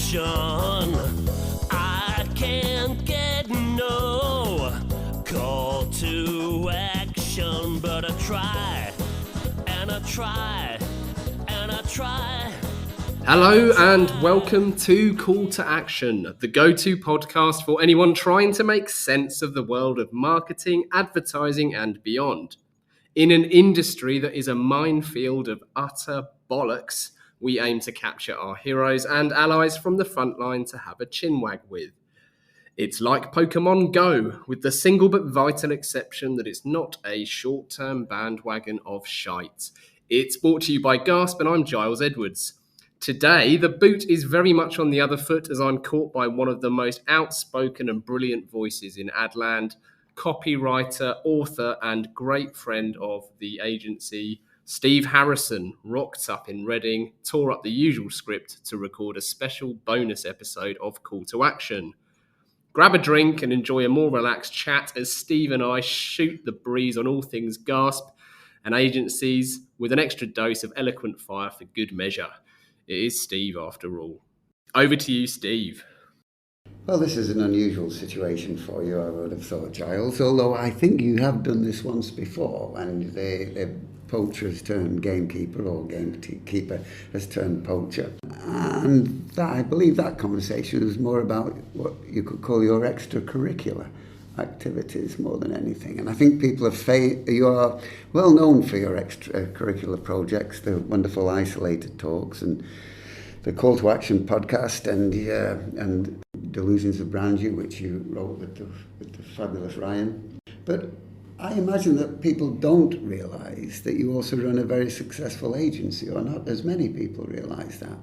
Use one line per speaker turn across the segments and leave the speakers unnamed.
action. I can't get no call to action, but I try, and I try, and I try.
Hello and welcome to Call to Action, the go-to podcast for anyone trying to make sense of the world of marketing, advertising and beyond. In an industry that is a minefield of utter bollocks, we aim to capture our heroes and allies from the front line to have a chinwag with. It's like Pokemon Go, with the single but vital exception that it's not a short-term bandwagon of shite. It's brought to you by Gasp and I'm Giles Edwards. Today, the boot is very much on the other foot as I'm caught by one of the most outspoken and brilliant voices in Adland, copywriter, author, and great friend of the agency, Steve Harrison, rocked up in Reading, tore up the usual script to record a special bonus episode of Call to Action. Grab a drink and enjoy a more relaxed chat as Steve and I shoot the breeze on all things Gasp and agencies with an extra dose of eloquent fire for good measure. It is Steve after all. Over to you, Steve.
Well, this is an unusual situation for you, I would have thought, Giles, although I think you have done this once before when the poacher has turned gamekeeper or gamekeeper has turned poacher. And I believe that conversation was more about what you could call your extracurricular activities more than anything. And I think you are well known for your extracurricular projects, the wonderful isolated talks and the Call to Action podcast and Delusions of Grandeur, which you wrote with the fabulous Ryan. But I imagine that people don't realise that you also run a very successful agency, or not as many people realise that,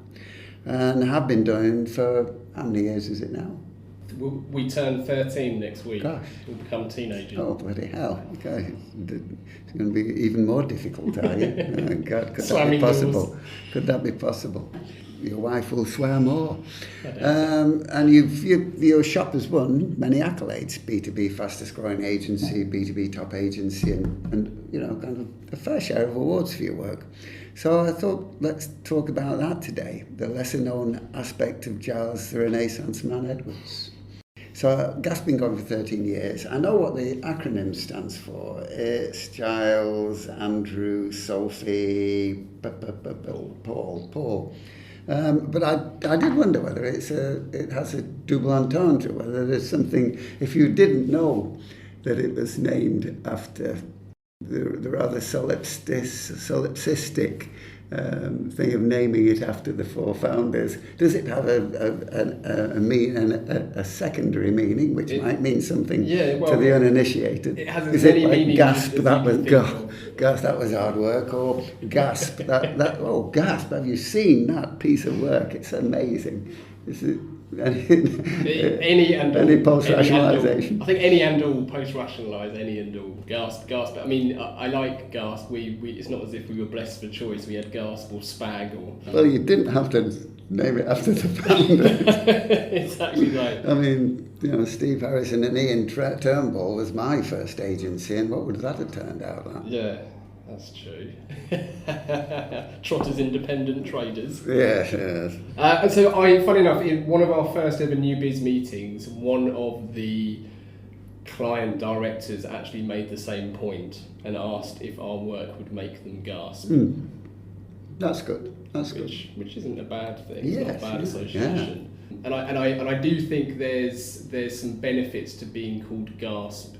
and have been doing for how many years is it now?
We turn 13 next week.
Gosh.
We'll become teenagers.
Oh, bloody hell. Okay. It's going to be even more difficult, are you? Oh, God, could that be possible?
Doors.
Could that be possible? Your wife will swear more. And your shop has won many accolades. B2B fastest growing agency, B2B top agency, and kind of a fair share of awards for your work. So I thought, let's talk about that today, the lesser known aspect of Giles the Renaissance Man Edwards. So Gasp been going for 13 years. I know what the acronym stands for. It's Giles, Andrew, Sophie, Paul. But I did wonder whether it has a double entendre, whether there's something, if you didn't know that it was named after the rather solipsistic thing of naming it after the four founders. Does it have a secondary meaning, which might mean something to the uninitiated?
It has
Is it like
meaning
Gasp? That was
Gasp.
That was hard work, or Gasp. Gasp! Have you seen that piece of work? It's amazing. Is it? Any post-rationalisation?
I think any and all post-rationalise, any and all. Gasp. I mean, I like Gasp. We it's not as if we were blessed for choice. We had Gasp or Spag or...
Well, you didn't have to name it after the founder.
Exactly right.
I mean, Steve Harrison and Ian Turnbull was my first agency, and what would that have turned out like?
Yeah. That's true. Trotters Independent Traders.
Yes.
And so, funny enough, in one of our first ever New Biz meetings, one of the client directors actually made the same point and asked if our work would make them gasp.
That's good.
Which isn't a bad thing.
Yes,
it's not a bad association. Yeah. And I do think there's some benefits to being called Gasp.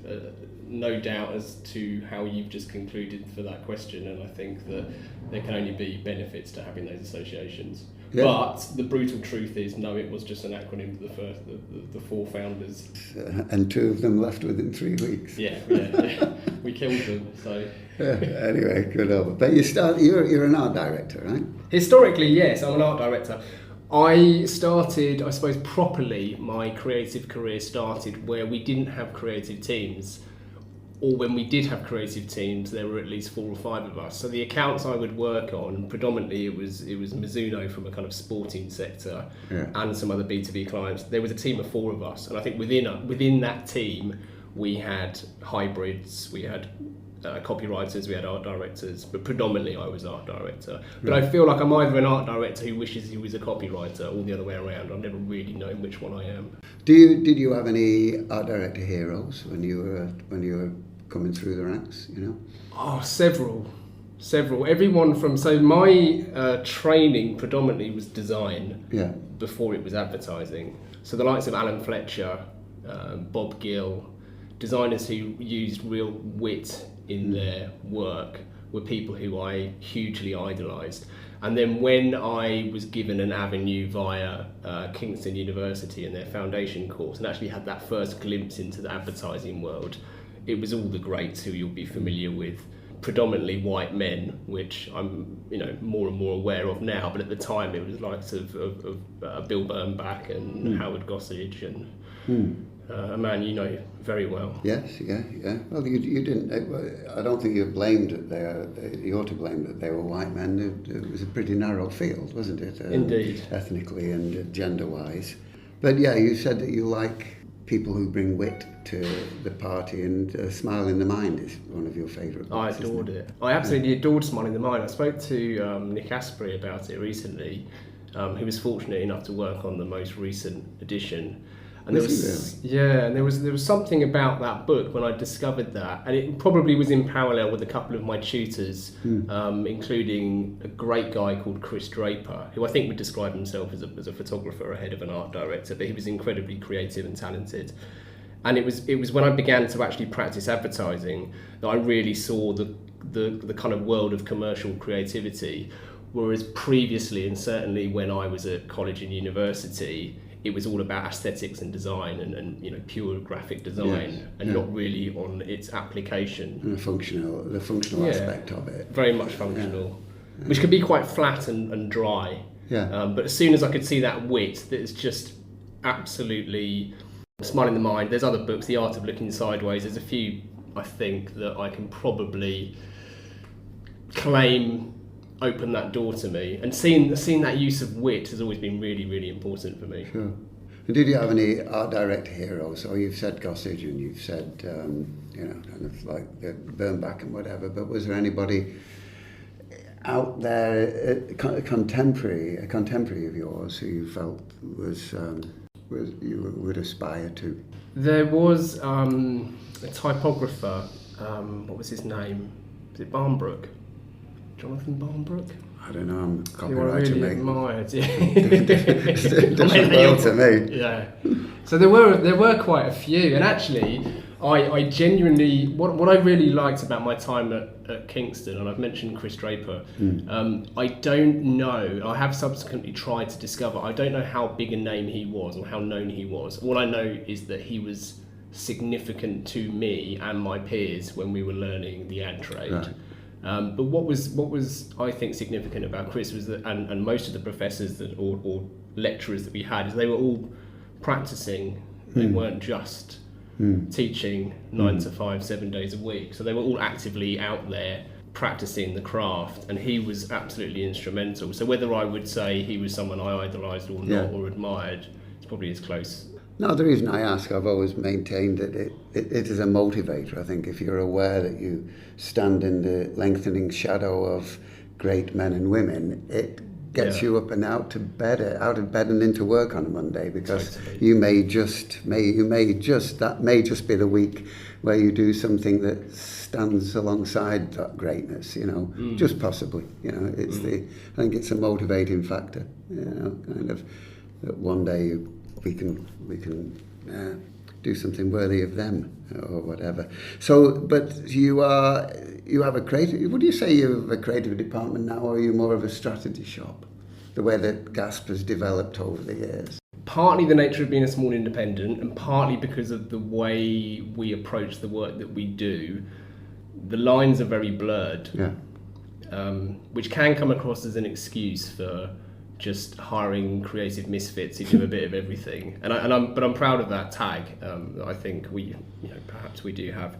No doubt as to how you've just concluded for that question, and I think that there can only be benefits to having those associations. Yeah. But the brutal truth is, no, it was just an acronym for the four founders.
And two of them left within 3 weeks.
Yeah. We killed them. So
anyway, good over. But you're an art director, right?
Historically, yes, I'm an art director. I started, I suppose, properly. My creative career started where we didn't have creative teams. Or when we did have creative teams, there were at least 4 or 5 of us. So the accounts I would work on, predominantly it was Mizuno from a kind of sporting sector, and some other B2B clients. There was a team of 4 of us, and I think within that team we had hybrids, we had copywriters, we had art directors, but predominantly I was art director. But I feel like I'm either an art director who wishes he was a copywriter, or the other way around. I've never really known which one I am.
Did you have any art director heroes when you were coming through the ranks? You know.
Oh, several. Everyone from my training predominantly was design.
Yeah.
Before it was advertising. So the likes of Alan Fletcher, Bob Gill, designers who used real wit in their work were people who I hugely idolised. And then when I was given an avenue via Kingston University and their foundation course, and actually had that first glimpse into the advertising world, it was all the greats who you'll be familiar with, predominantly white men, which I'm more and more aware of now, but at the time it was likes of Bill Burnback and Howard Gossage and a man you know very well.
Yes, yeah. Well, you didn't. I don't think you're blamed that you ought to blame that they were white men. It was a pretty narrow field, wasn't it?
Indeed. Ethnically
and gender-wise. But yeah, you said that you like people who bring wit to the party, and Smile in the Mind is one of your favourite books.
I adored it. I absolutely adored Smile in the Mind. I spoke to Nick Asprey about it recently, who was fortunate enough to work on the most recent edition. And there was something about that book when I discovered that, and it probably was in parallel with a couple of my tutors, including a great guy called Chris Draper, who I think would describe himself as a photographer ahead of an art director, but he was incredibly creative and talented. And it was when I began to actually practice advertising that I really saw the kind of world of commercial creativity, whereas previously, and certainly when I was at college and university, it was all about aesthetics and design and pure graphic design, not really on its application.
And the functional aspect of it.
Very much functional, which could be quite flat and dry. Yeah. But as soon as I could see that wit, that is just absolutely Smile in the Mind. There's other books, The Art of Looking Sideways. There's a few, I think, that I can probably claim open that door to me, and seeing that use of wit has always been really, really important for me.
Sure. And did you have any art director heroes? So you've said Gossage and you've said kind of like Burnback and whatever, but was there anybody out there, a contemporary of yours, who you felt was you would aspire to?
There was a typographer. What was his name? Was it Barnbrook? Jonathan Barnbrook?
I don't know, I'm a copywriter,
you are really
mate.
Admired, yeah.
Different world to me.
Yeah. So there were quite a few, and actually I genuinely, what I really liked about my time at Kingston, and I've mentioned Chris Draper, I don't know, I have subsequently tried to discover, I don't know how big a name he was or how known he was. All I know is that he was significant to me and my peers when we were learning the ad trade. Right. But what was I think significant about Chris was that, and most of the professors or lecturers that we had, is they were all practicing. They weren't just teaching 9 to 5, 7 days a week. So they were all actively out there practicing the craft, and he was absolutely instrumental. So whether I would say he was someone I idolised or not, or admired, it's probably as close.
No, the reason I ask, I've always maintained that it is a motivator. I think if you're aware that you stand in the lengthening shadow of great men and women, it gets you up and out of bed and into work on a Monday, because totally. That may just be the week where you do something that stands alongside that greatness, just possibly, it's I think it's a motivating factor, kind of, that one day we can do something worthy of them or whatever. So, but you have a creative, would you say you have a creative department now, or are you more of a strategy shop, the way that Gasp has developed over the years?
Partly the nature of being a small independent, and partly because of the way we approach the work that we do. The lines are very blurred, which can come across as an excuse for just hiring creative misfits who do a bit of everything, but I'm proud of that tag. I think perhaps we do have,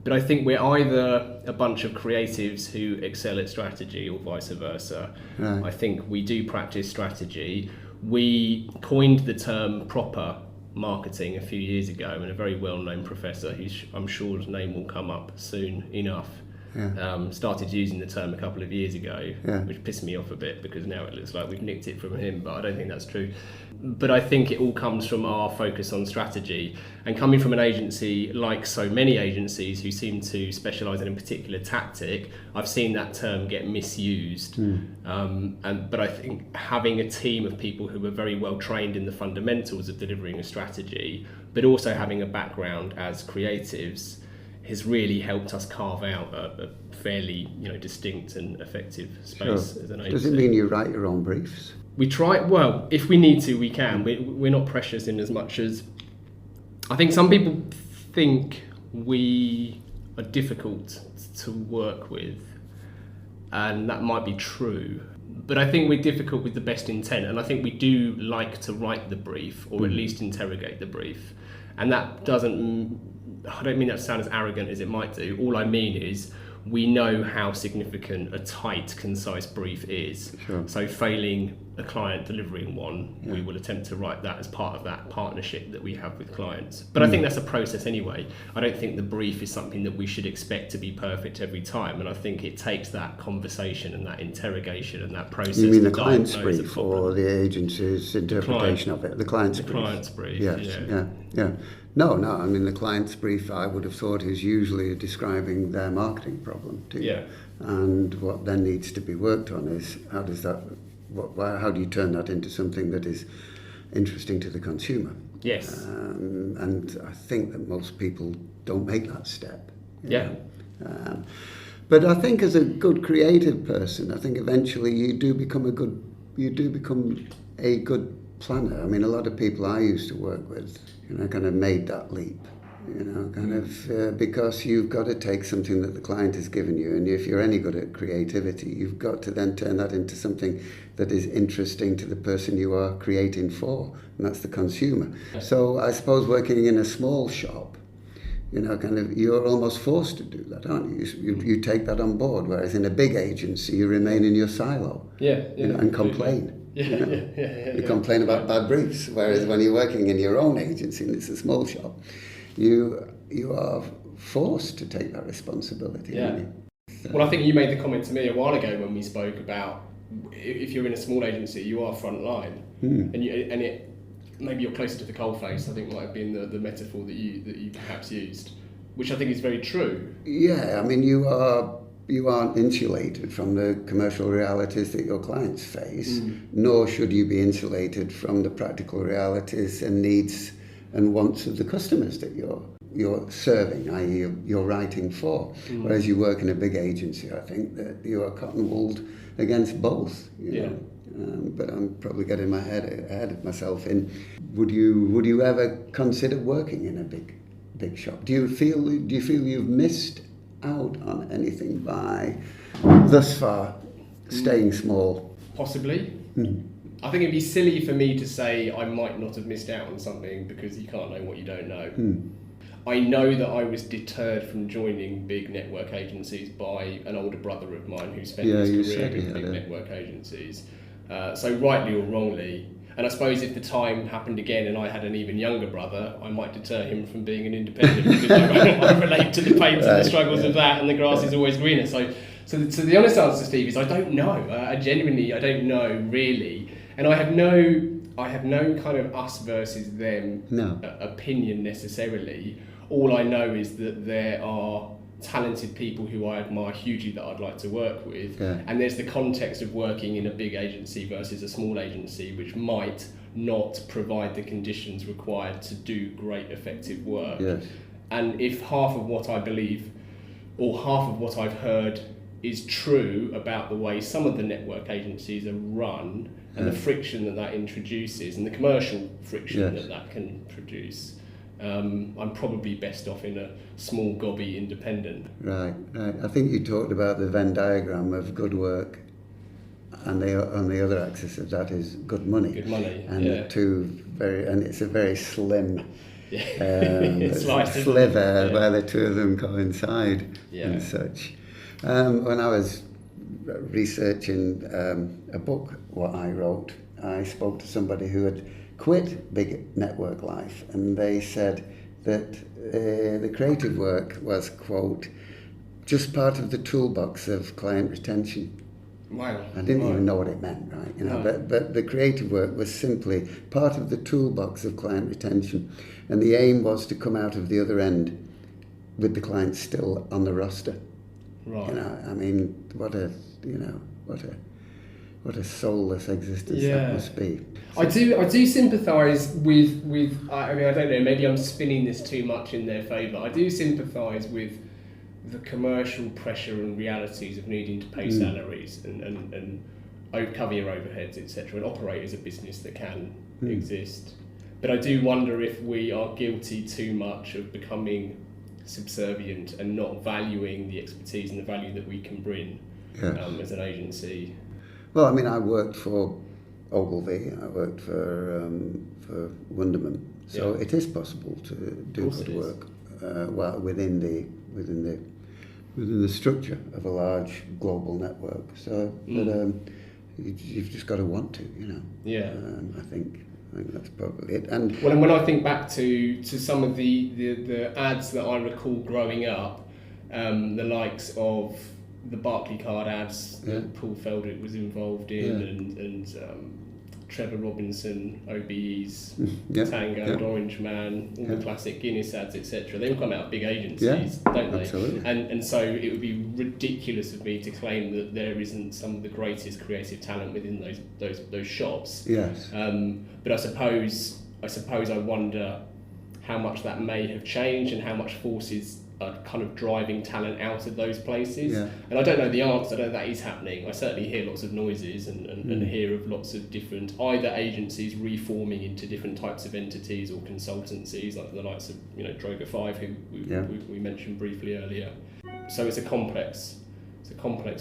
but I think we're either a bunch of creatives who excel at strategy or vice versa. Right. I think we do practice strategy. We coined the term proper marketing a few years ago, and a very well-known professor, who's I'm sure his name will come up soon enough, started using the term a couple of years ago, which pissed me off a bit because now it looks like we've nicked it from him, but I don't think that's true. But I think it all comes from our focus on strategy, and coming from an agency like so many agencies who seem to specialise in a particular tactic, I've seen that term get misused. But I think having a team of people who are very well trained in the fundamentals of delivering a strategy, but also having a background as creatives, has really helped us carve out a fairly distinct and effective space as an agency.
Does it mean you write your own briefs?
We try, well, if we need to, we can. We're not precious in as much as... I think some people think we are difficult to work with, and that might be true. But I think we're difficult with the best intent, and I think we do like to write the brief, or at least interrogate the brief. And that doesn't... I don't mean that to sound as arrogant as it might do. All I mean is we know how significant a tight, concise brief is.
Sure.
So failing a client delivering one, we will attempt to write that as part of that partnership that we have with clients. But I think that's a process anyway. I don't think the brief is something that we should expect to be perfect every time. And I think it takes that conversation and that interrogation and that process.
You mean
to
the client's
diagnose
brief
a problem.
or the agency's interpretation of it? The client's brief.
Client's brief,
Yes, yeah. No, I mean the client's brief I would have thought is usually describing their marketing problem too.
Yeah.
And what then needs to be worked on is how do you turn that into something that is interesting to the consumer?
Yes.
And I think that most people don't make that step.
Yeah.
But I think as a good creative person, I think eventually you do become a good planner. I mean, a lot of people I used to work with, kind of made that leap, because you've got to take something that the client has given you, and if you're any good at creativity, you've got to then turn that into something that is interesting to the person you are creating for, and that's the consumer. So I suppose working in a small shop, you're almost forced to do that, aren't you? You take that on board, whereas in a big agency, you remain in your silo and complain. You complain about bad briefs, whereas when you're working in your own agency and it's a small shop, you are forced to take that responsibility.
Well, I think you made the comment to me a while ago when we spoke about if you're in a small agency, you are front line, maybe you're closer to the coalface. I think might have been the metaphor that you perhaps used, which I think is very true.
Yeah, I mean you aren't insulated from the commercial realities that your clients face, nor should you be insulated from the practical realities and needs and wants of the customers that you're serving, i.e. you're writing for. Whereas you work in a big agency, I think that you are cotton-wooled against both. You know? But I'm probably getting my head ahead of myself. Would you ever consider working in a big shop? Do you feel you've missed out on anything by thus far staying small?
Possibly. I think it'd be silly for me to say I might not have missed out on something because you can't know what you don't know. I know that I was deterred from joining big network agencies by an older brother of mine who spent his career with big network agencies. So rightly or wrongly, and I suppose if the time happened again and I had an even younger brother, I might deter him from being an independent because I relate to the pains and the struggles of that, and the grass is always greener. So the honest answer, Steve, is I don't know. I don't know really, and I have no kind of us versus them opinion necessarily. All I know is that there are talented people who I admire hugely that I'd like to work with, and there's the context of working in a big agency versus a small agency, which might not provide the conditions required to do great effective work. And if half of what I believe or half of what I've heard is true about the way some of the network agencies are run and the friction that introduces and the commercial friction that can produce, I'm probably best off in a small gobby independent. Right.
I think you talked about the Venn diagram of good work, and on the other axis of that is good money.
Good money.
And the two it's a very slim
slice,
sliver where the two of them coincide and such. When I was researching a book what I wrote, I spoke to somebody who had quit big network life, and they said that the creative work was, quote, just part of the toolbox of client retention.
Wow.
I didn't even know what it meant, right? But the creative work was simply part of the toolbox of client retention, and the aim was to come out of the other end with the client still on the roster.
Right.
I mean, what a soulless existence that must be.
I do sympathise with. I mean, I don't know. Maybe I'm spinning this too much in their favour. I do sympathise with the commercial pressure and realities of needing to pay salaries and cover your overheads, etc., and operate as a business that can exist. But I do wonder if we are guilty too much of becoming subservient and not valuing the expertise and the value that we can bring as an agency.
Well, I mean, I worked for Ogilvy, I worked for Wunderman, so it is possible to do good work within the structure of a large global network. So, but you've just got to want to, I think that's probably it. And
when I think back to some of the ads that I recall growing up, the likes of the Barclaycard ads that Paul Feldrick was involved in, and Trevor Robinson, OBE's Tango and Orange Man, all the classic Guinness ads, etc. They all come out of big agencies, don't they?
Absolutely.
And so it would be ridiculous of me to claim that there isn't some of the greatest creative talent within those shops.
Yes.
But I suppose I wonder how much that may have changed and how much forces are kind of driving talent out of those places.
Yeah.
And I don't know the answer. I know that is happening. I certainly hear lots of noises and hear of lots of different either agencies reforming into different types of entities or consultancies, like the likes of Droga 5, who we mentioned briefly earlier. So it's a complex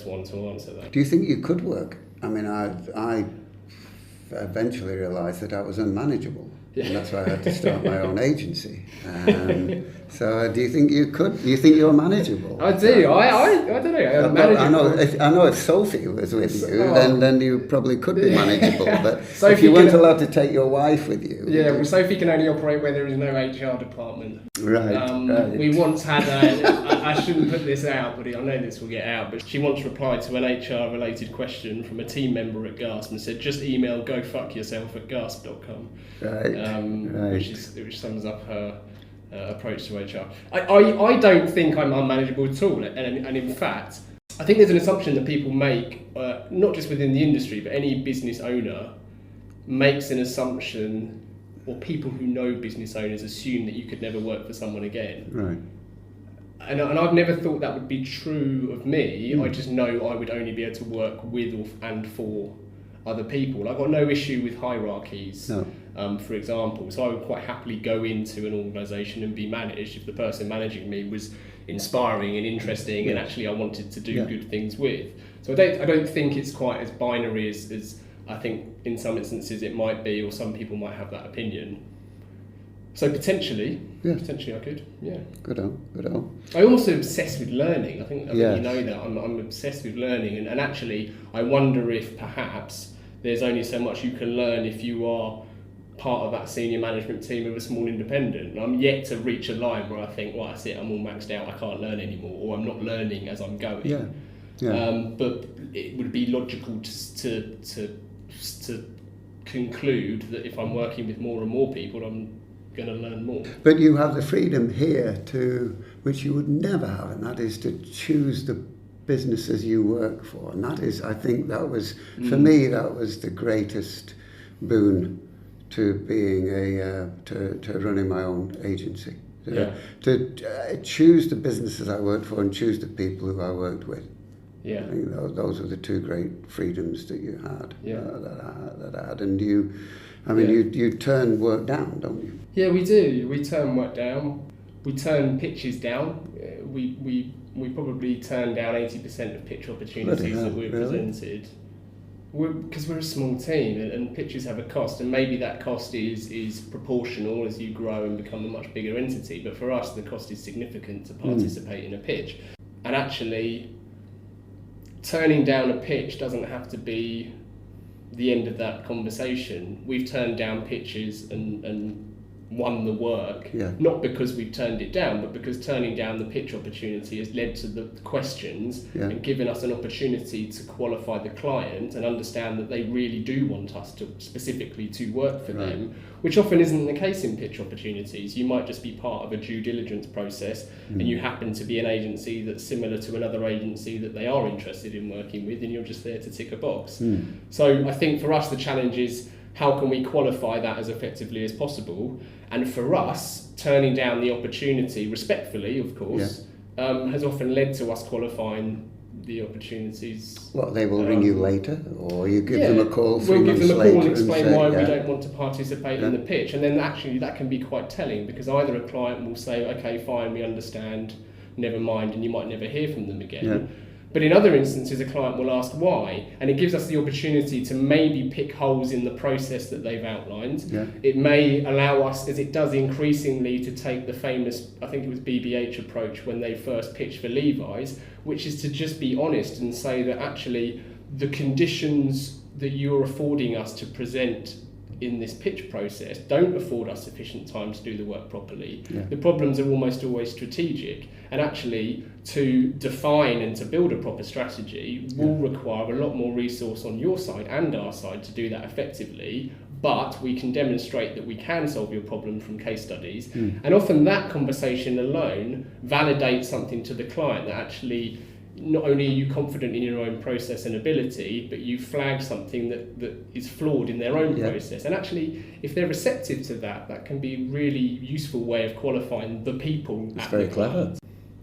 one to answer that.
do you think you could work? I mean, I eventually realised that I was unmanageable. And that's why I had to start my own agency. So do you think you could? Do you think you're manageable?
I do. I don't know.
I know if Sophie was with you, then you probably could be manageable. But
Sophie
if you weren't allowed to take your wife with you.
Yeah, well, Sophie can only operate where there is no HR department.
Right.
We once had I shouldn't put this out, but I know this will get out, but she once replied to an HR related question from a team member at Gasp and said, just email gofuckyourself@gasp.com.
Right.
Which sums up her approach to HR. I don't think I'm unmanageable at all, and in fact, I think there's an assumption that people make, not just within the industry, but any business owner makes an assumption, or people who know business owners assume that you could never work for someone again.
Right.
And I've never thought that would be true of me. I just know I would only be able to work with and for other people. I've got no issue with hierarchies, for example. So I would quite happily go into an organisation and be managed if the person managing me was inspiring and interesting and actually I wanted to do good things with. So I don't think it's quite as binary as I think in some instances it might be, or some people might have that opinion. So potentially I could,
Good on.
I'm also obsessed with learning. I think you know that. I'm obsessed with learning, and actually I wonder if perhaps there's only so much you can learn if you are part of that senior management team of a small independent. And I'm yet to reach a line where I think, well, that's it, I'm all maxed out, I can't learn anymore, or I'm not learning as I'm going. But it would be logical to conclude that if I'm working with more and more people, I'm going to learn more.
But you have the freedom here which you would never have, and that is to choose the businesses you work for. And that is, I think that was, for me, that was the greatest boon to being to running my own agency. To choose the businesses I worked for and choose the people who I worked with. I think those were the two great freedoms that you had, that I had. And you turn work down, don't you? Yeah,
we do. We turn work down. We turn pitches down. We probably turn down 80% of pitch opportunities that we're presented. Because we're a small team and pitches have a cost, and maybe that cost is proportional as you grow and become a much bigger entity. But for us, the cost is significant to participate in a pitch. And actually, turning down a pitch doesn't have to be the end of that conversation, we've turned down pitches and won the work, not because we've turned it down, but because turning down the pitch opportunity has led to the questions and given us an opportunity to qualify the client and understand that they really do want us to specifically to work for them, which often isn't the case in pitch opportunities. You might just be part of a due diligence process and you happen to be an agency that's similar to another agency that they are interested in working with, and you're just there to tick a box. So I think for us the challenge is, how can we qualify that as effectively as possible? And for us, turning down the opportunity, respectfully, of course, has often led to us qualifying the opportunities.
Well, they will ring you later, or you give them a call 3 months later.
We'll give them a call and explain why we don't want to participate in the pitch. And then actually that can be quite telling, because either a client will say, okay, fine, we understand, never mind, and you might never hear from them again. But in other instances, a client will ask why, and it gives us the opportunity to maybe pick holes in the process that they've outlined. It may allow us, as it does increasingly, to take the famous, I think it was BBH approach when they first pitched for Levi's, which is to just be honest and say that actually the conditions that you're affording us to present in this pitch process don't afford us sufficient time to do the work properly. The problems are almost always strategic, and actually to define and to build a proper strategy will require a lot more resource on your side and our side to do that effectively, but we can demonstrate that we can solve your problem from case studies. And often that conversation alone validates something to the client, that actually not only are you confident in your own process and ability, but you flag something that is flawed in their own process. And actually, if they're receptive to that, that can be a really useful way of qualifying the people.
It's very clever.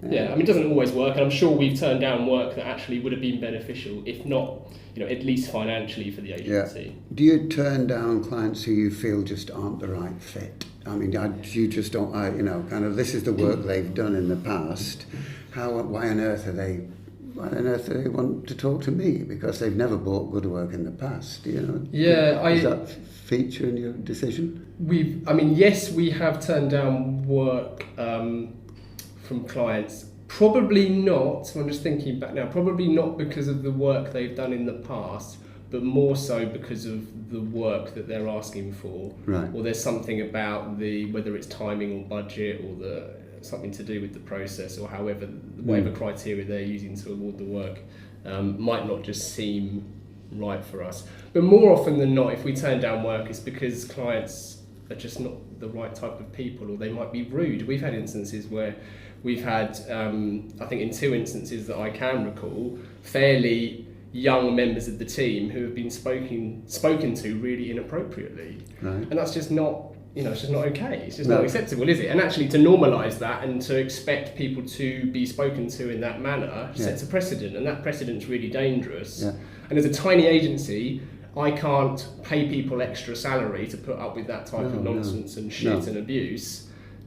I mean, it doesn't always work, and I'm sure we've turned down work that actually would have been beneficial, if not, at least financially for the agency.
Do you turn down clients who you feel just aren't the right fit? I mean, you just don't, kind of, this is the work they've done in the past. Why on earth do they want to talk to me? Because they've never bought good work in the past, Does that feature in your decision?
Yes, we have turned down work from clients. Probably not, I'm just thinking back now, probably not because of the work they've done in the past, but more so because of the work that they're asking for. Or there's something about whether it's timing or budget or something to do with the process, or whatever criteria they're using to award the work might not just seem right for us. But more often than not, if we turn down work, it's because clients are just not the right type of people, or they might be rude. We've had instances where we've had, I think in 2 instances that I can recall, fairly young members of the team who have been spoken to really inappropriately. And that's just not, it's just not okay. It's just not acceptable, is it? And actually to normalise that and to expect people to be spoken to in that manner sets a precedent, and that precedent's really dangerous. And as a tiny agency, I can't pay people extra salary to put up with that type of nonsense and shit and abuse.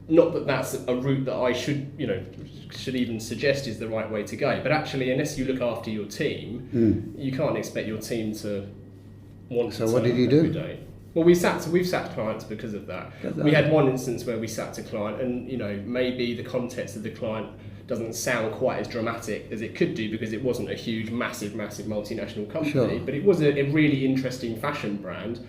Not that that's a route that I should even suggest is the right way to go. But actually, unless you look after your team, you can't expect your team to want to.
So what did you do?
Every day. Well, we've sacked clients because of that. We had one instance where we sacked a client, and maybe the context of the client doesn't sound quite as dramatic as it could do, because it wasn't a huge, massive multinational company, but it was a really interesting fashion brand.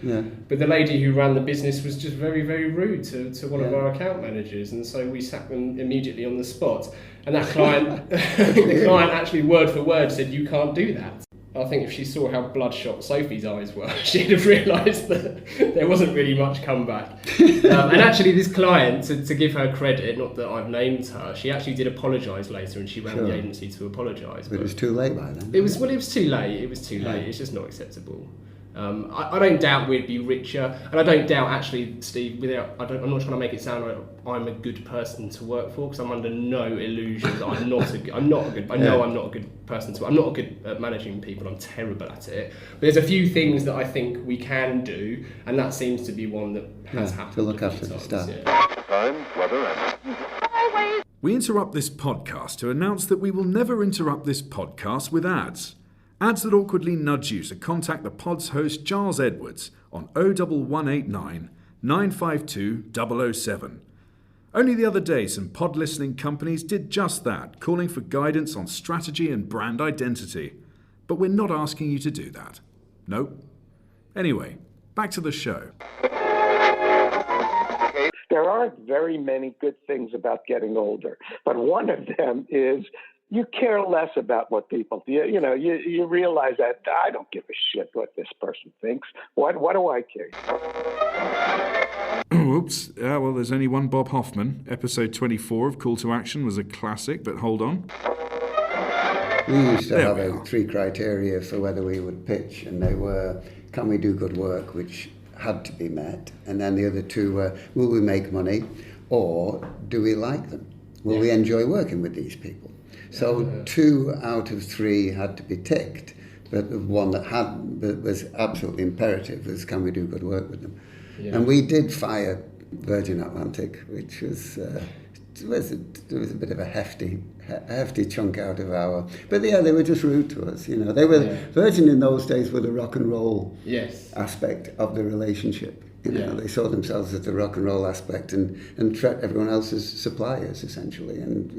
But the lady who ran the business was just very, very rude to one of our account managers, and so we sacked them immediately on the spot. And that client, the client actually word for word said, "You can't do that." I think if she saw how bloodshot Sophie's eyes were, she'd have realised that there wasn't really much comeback. And actually this client, to give her credit, not that I've named her, she actually did apologise later, and she ran the agency to apologise.
But it was too late by then.
It was too late. It was too late. It's just not acceptable. I don't doubt we'd be richer, and I don't doubt actually, Steve. I'm not trying to make it sound like I'm a good person to work for, because I'm under no illusion that I'm not a good. I'm not a good person to. I'm not good at managing people. I'm terrible at it. But there's a few things that I think we can do, and that seems to be one that has happened.
To look after the staff.
Time, weather, and...
We interrupt this podcast to announce that we will never interrupt this podcast with ads. Ads that awkwardly nudge you to contact the pod's host Giles Edwards on 01189 952 007. Only the other day some pod listening companies did just that, calling for guidance on strategy and brand identity. But we're not asking you to do that. Nope. Anyway, back to the show.
There aren't very many good things about getting older, but one of them is you care less about what people do. You realize that I don't give a shit what this person thinks. What do I care?
Oops. Well, there's only one Bob Hoffman. Episode 24 of Call to Action was a classic, but hold on.
We used to have 3 criteria for whether we would pitch, and they were, can we do good work, which had to be met, and then the other 2 were, will we make money, or do we like them? Will we enjoy working with these people? So 2 out of 3 had to be ticked, but the one that was absolutely imperative was, can we do good work with them? Yeah. And we did fire Virgin Atlantic, which was there was a bit of a hefty chunk out of our. But yeah, they were just rude to us. They were Virgin in those days were the rock and roll aspect of the relationship. They saw themselves as the rock and roll aspect and treat everyone else as suppliers essentially. And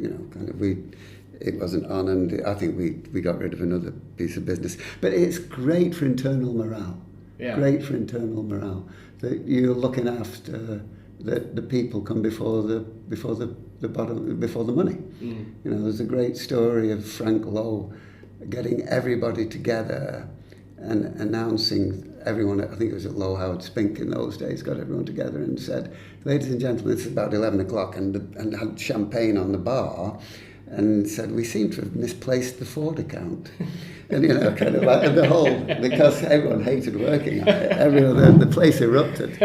it wasn't on, and I think we got rid of another piece of business. But it's great for internal morale. Yeah. Great for internal morale. That you're looking after the people come before the money. There's a great story of Frank Lowe getting everybody together and announcing everyone. I think it was at Lowe Howard Spink in those days. Got everyone together and said, "Ladies and gentlemen, it's about 11 o'clock," and had champagne on the bar. And said, we seem to have misplaced the Ford account. And, kind of like the whole, because everyone hated working on it. The place erupted.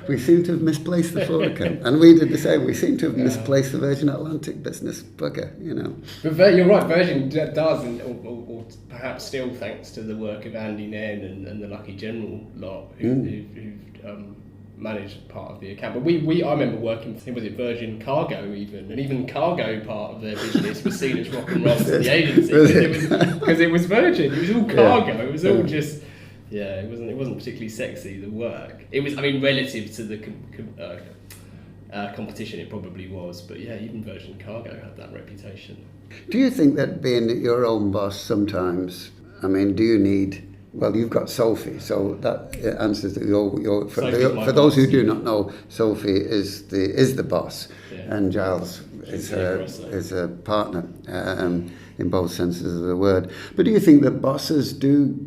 We seem to have misplaced the Ford account. And we did the same. We seem to have misplaced the Virgin Atlantic business. Bugger,
But you're right, Virgin does, or perhaps still thanks to the work of Andy Nairn and the Lucky General lot, who managed part of the account. But I remember working, was it Virgin Cargo even? And even cargo part of their business was seen as rock and roll to the agency. Because it was Virgin. It was all cargo. It was all just, it wasn't particularly sexy, the work. It was, relative to the competition, it probably was. But even Virgin Cargo had that reputation.
Do you think that being your own boss sometimes, do you need... Well, you've got Sophie, so that answers for those who do not know, Sophie is the boss, and Giles is a partner in both senses of the word. But do you think that bosses do,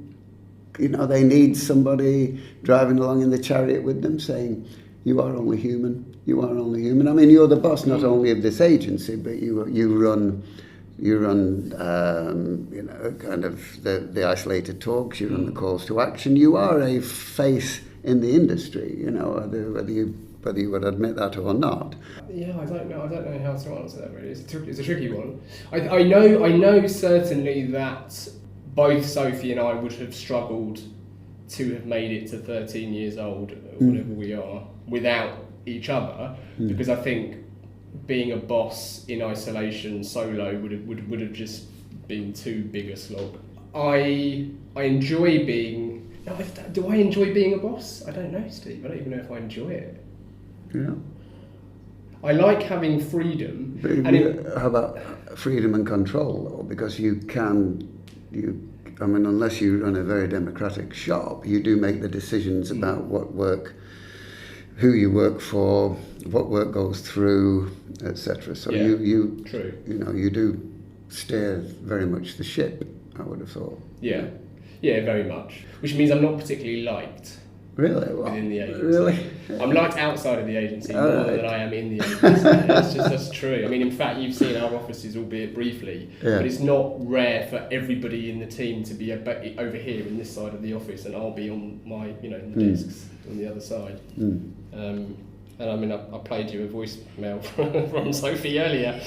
they need somebody driving along in the chariot with them saying, "You are only human. You are only human." You're the boss not only of this agency, but you run. Kind of the isolated talks, you run the calls to action. You are a face in the industry, whether you would admit that or not.
Yeah, I don't know how to answer that really. It's a tricky one. I know certainly that both Sophie and I would have struggled to have made it to 13 years old, or whatever we are, without each other, because I think being a boss in isolation, solo, would have just been too big a slog. I enjoy being... do I enjoy being a boss? I don't know, Steve. I don't even know if I enjoy it. Yeah. I like having freedom.
How about freedom and control? Because unless you run a very democratic shop, you do make the decisions about what work, who you work for, what work goes through, etc. So you do steer very much the ship, I would have thought. Yeah,
very much. Which means I'm not particularly liked.
Really?
Within the agency.
Really?
I'm liked outside of the agency more than I am in the agency. That's true. In fact, you've seen our offices, albeit briefly, but it's not rare for everybody in the team to be over here in this side of the office, and I'll be on my, the desks on the other side. And I played you a voicemail from Sophie earlier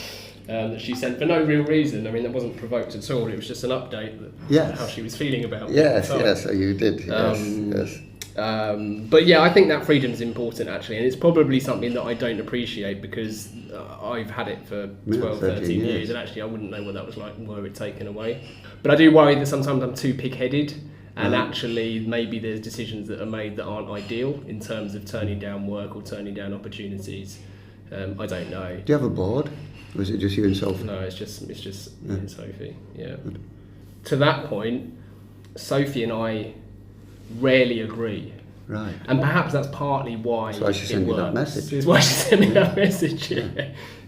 that she sent for no real reason. That wasn't provoked at all. It was just an update on how she was feeling about it.
Yes, you did. Yes.
But I think that freedom is important actually, and it's probably something that I don't appreciate because I've had it for 12, 13 years, and actually I wouldn't know what that was like were it taken away. But I do worry that sometimes I'm too pig-headed, and actually maybe there's decisions that are made that aren't ideal in terms of turning down work or turning down opportunities. I don't know.
Do you have a board? Or is it just you and Sophie?
No, it's just me and Sophie. Yeah. To that point, Sophie and I rarely agree.
Right.
And perhaps that's partly why
That's why she sent you that message.
It's why she sent me that message,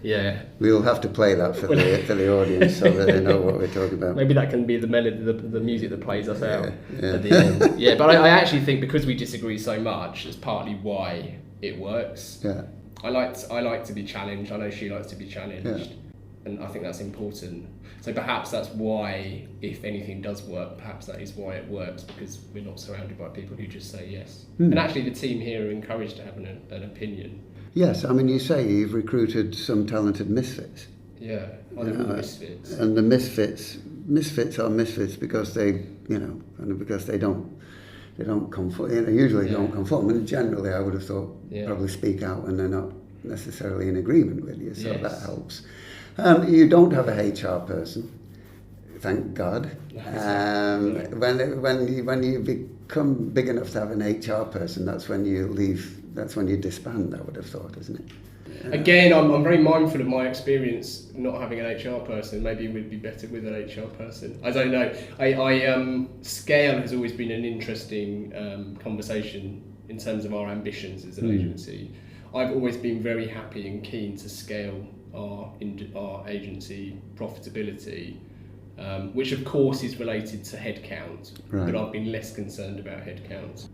yeah.
We'll have to play that for the audience so that they know what we're talking about.
Maybe that can be the melody, the music that plays us out
Yeah.
at the end. Yeah, but I actually think because we disagree so much, it's partly why it works.
Yeah.
I like to be challenged. I know she likes to be challenged, and I think that's important. So perhaps that's why, if anything does work, perhaps that is why it works, because we're not surrounded by people who just say yes. And actually, the team here are encouraged to have an opinion.
Yes, I mean, you say you've recruited some talented misfits.
Yeah, misfits.
And the misfits are misfits because they, because they don't conform. Usually don't conform. And generally, I would have thought probably speak out when they're not necessarily in agreement with you. So that helps. You don't have a HR person, thank God. When you become big enough to have an HR person, that's when you leave. That's when you disband. I would have thought, isn't it?
Again, I'm very mindful of my experience not having an HR person. Maybe it would be better with an HR person. I don't know. Scale has always been an interesting conversation in terms of our ambitions as an agency. I've always been very happy and keen to scale our agency profitability, which of course is related to headcount, but I've been less concerned about headcount.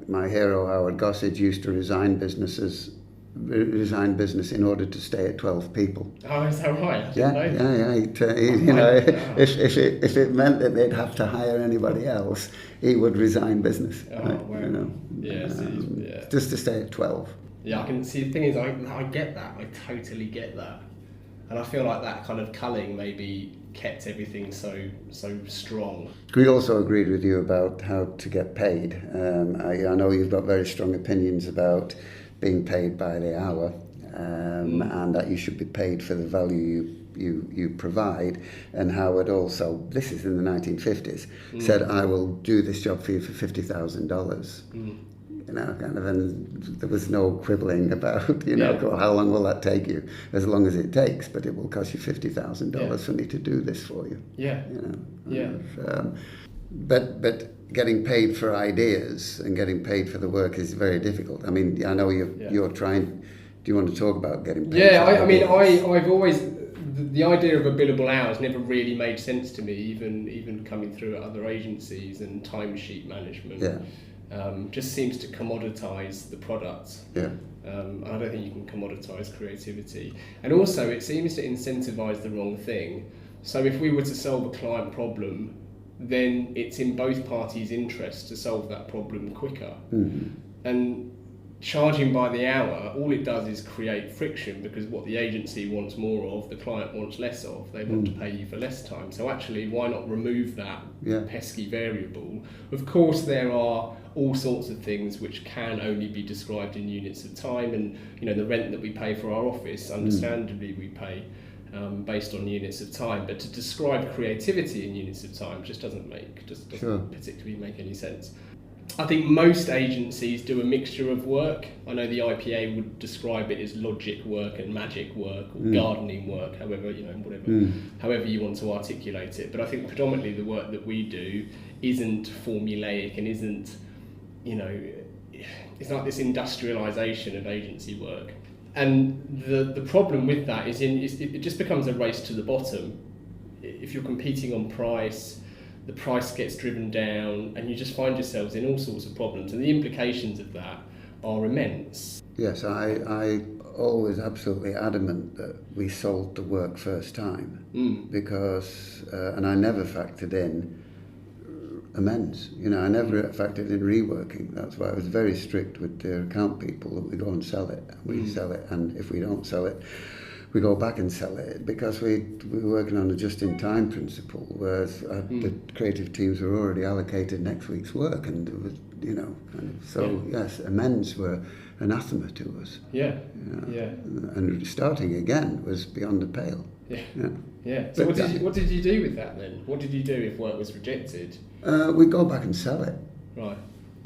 My hero Howard Gossage used to resign business in order to stay at 12 people.
Oh, is that right?
If it meant that they'd have to hire anybody else, he would resign business.
Wow.
Just to stay at 12.
Yeah, I can see. The thing is, I get that. I totally get that, and I feel like that kind of culling maybe kept everything so strong.
We also agreed with you about how to get paid. I know you've got very strong opinions about being paid by the hour, and that you should be paid for the value you provide. And Howard also, this is in the 1950s, said, "I will do this job for you for $50,000." And there was no quibbling about, how long will that take you? As long as it takes, but it will cost you $50,000 for me to do this for you. But getting paid for ideas and getting paid for the work is very difficult. I mean, I know you're trying. Do you want to talk about getting paid?
I've always, the idea of a billable hour has never really made sense to me, even coming through at other agencies and timesheet management. Just seems to commoditize the product. I don't think you can commoditize creativity. And also, it seems to incentivize the wrong thing. So if we were to solve a client problem, then it's in both parties' interest to solve that problem quicker. And charging by the hour, all it does is create friction, because what the agency wants more of, the client wants less of. They want to pay you for less time. So actually, why not remove that pesky variable? Of course, there are all sorts of things which can only be described in units of time, and the rent that we pay for our office, understandably we pay based on units of time, but to describe creativity in units of time just doesn't particularly make any sense. I think most agencies do a mixture of work. I know the IPA would describe it as logic work and magic work, or gardening work, however you want to articulate it. But I think predominantly the work that we do isn't formulaic and isn't, it's like this industrialization of agency work. And the problem with that is it just becomes a race to the bottom. If you're competing on price, the price gets driven down, and you just find yourselves in all sorts of problems, and the implications of that are immense.
Yes, I always absolutely adamant that we sold the work first time, because, and I never factored in amends. I never factored in reworking. That's why I was very strict with the account people that we go and sell it. We sell it, and if we don't sell it, we go back and sell it, because we're working on a just-in-time principle, whereas the creative teams were already allocated next week's work, and it was, yes, amends were anathema to us. And starting again was beyond the pale.
So what did you do with that then? What did you do if work was rejected?
We'd go back and sell it.
Right.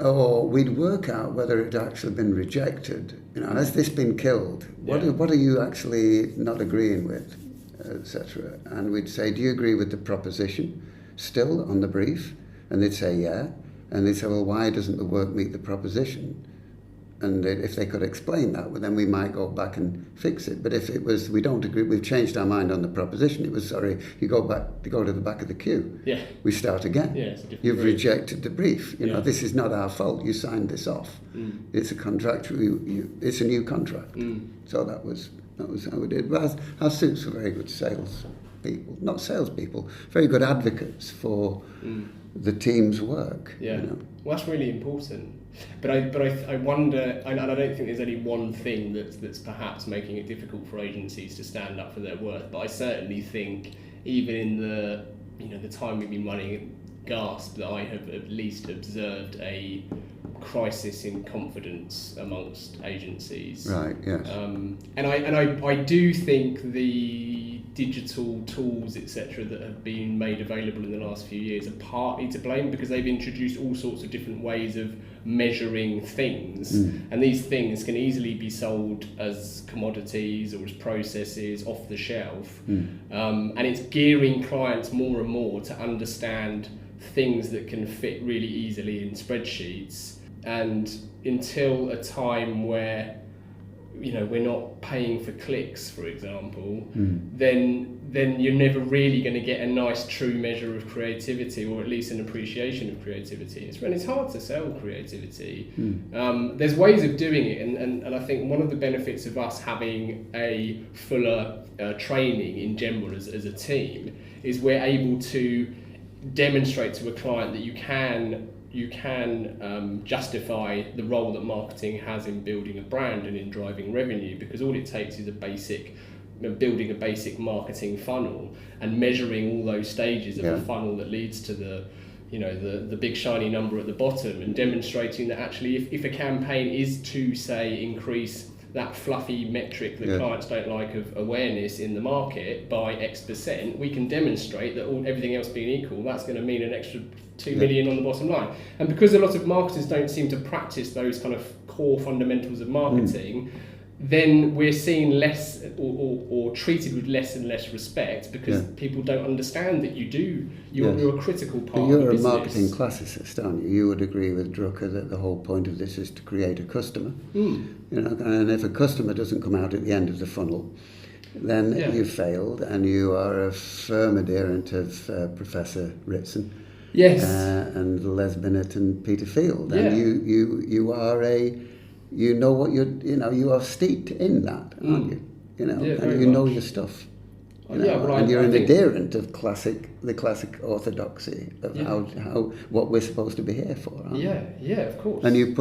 Or we'd work out whether it had actually been rejected. Has this been killed? What are you actually not agreeing with, etc. And we'd say, do you agree with the proposition still on the brief? And they'd say, yeah. And they say, well, why doesn't the work meet the proposition? And if they could explain that, well, then we might go back and fix it. But if it was, we don't agree, we've changed our mind on the proposition, it was, sorry, you go to the back of the queue.
Yeah.
We start again.
Yeah, it's a different
You've
brief.
rejected the brief. You know, this is not our fault. You signed this off. It's a contract. It's a new contract. So that was how we did. But our suits were very good not salespeople, very good advocates for the team's work.
Yeah.
You know?
Well, that's really important. But I wonder, and I don't think there's any one thing that's perhaps making it difficult for agencies to stand up for their worth. But I certainly think even in the time we've been running Gasp, that I have at least observed a crisis in confidence amongst agencies.
Right. Yes.
And I do think the digital tools, etc., that have been made available in the last few years are partly to blame, because they've introduced all sorts of different ways of measuring things, and these things can easily be sold as commodities or as processes off the shelf, and it's gearing clients more and more to understand things that can fit really easily in spreadsheets. And until a time where we're not paying for clicks, for example, then you're never really going to get a nice true measure of creativity, or at least an appreciation of creativity. It's hard to sell creativity. There's ways of doing it, and I think one of the benefits of us having a fuller training in general as a team is we're able to demonstrate to a client that you can justify the role that marketing has in building a brand and in driving revenue, because all it takes is building a basic marketing funnel and measuring all those stages of a funnel that leads to the big shiny number at the bottom, and demonstrating that actually if a campaign is to, say, increase that fluffy metric that clients don't like of awareness in the market by X%, we can demonstrate that everything else being equal, that's going to mean an extra 2 million on the bottom line. And because a lot of marketers don't seem to practice those kind of core fundamentals of marketing, then we're seen less or treated with less and less respect, because people don't understand that you're a critical part of the
You're a
business.
marketing classicist, aren't you? You would agree with Drucker that the whole point of this is to create a customer. And if a customer doesn't come out at the end of the funnel, then you've failed, and you are a firm adherent of Professor Ritson.
Yes.
And Les Burnett and Peter Field. And you are you are steeped in that, aren't you? And you know your stuff. And you're an adherent of the classic orthodoxy of what we're supposed to be here for, aren't you?
Yeah, of course.
And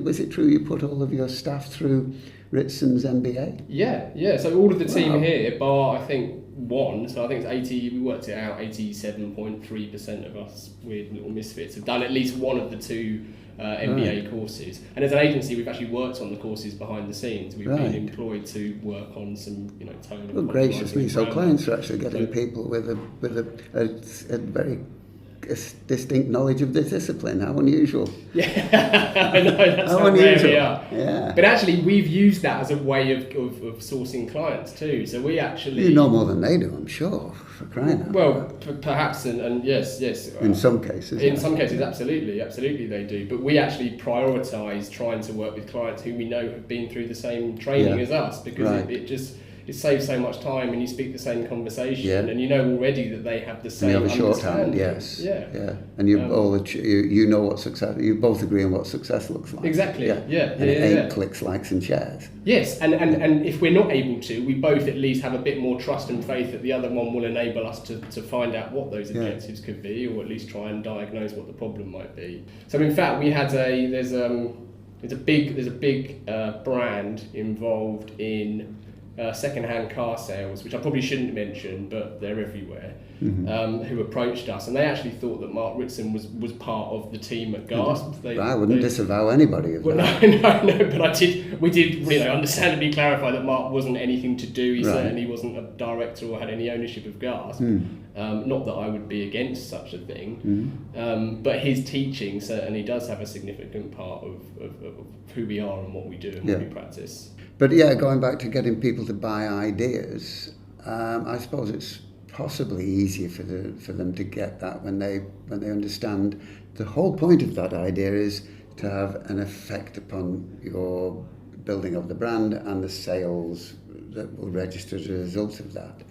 was it true you put all of your staff through Ritson's MBA?
Yeah. So all of the team here, bar I think one, so I think it's 80. We worked it out. 87.3% of us weird little misfits have done at least one of the two MBA courses. And as an agency, we've actually worked on the courses behind the scenes. We've been employed to work on some, tone.
Oh, gracious me! So clients are actually getting people with a very distinct knowledge of the discipline. How unusual!
Yeah, I know, that's how rare we are.
Yeah.
But actually, we've used that as a way of sourcing clients too. So we actually...
You know more than they do, I'm sure, for crying out.
Well, perhaps, and yes.
In some cases.
In some cases, absolutely they do. But we actually prioritise trying to work with clients who we know have been through the same training as us, because it saves so much time, and you speak the same conversation, and you know already that they have the same understanding. You have a shorthand,
yes.
Yeah.
And you you know what success. You both agree on what success looks like.
Exactly. And
it ain't clicks, likes, and shares.
Yes, and if we're not able to, we both at least have a bit more trust and faith that the other one will enable us to find out what those objectives could be, or at least try and diagnose what the problem might be. So in fact, we had there's a big brand involved in second-hand car sales, which I probably shouldn't mention, but they're everywhere, who approached us, and they actually thought that Mark Ritson was part of the team at Gasp.
I wouldn't disavow anybody of that.
No, but we did understandably clarify that Mark wasn't anything to do. He certainly wasn't a director or had any ownership of Gasp. Not that I would be against such a thing, but his teaching certainly does have a significant part of who we are and what we do and what we practice.
But going back to getting people to buy ideas, I suppose it's possibly easier for them to get that when they understand the whole point of that idea is to have an effect upon your building of the brand and the sales that will register as a result of that.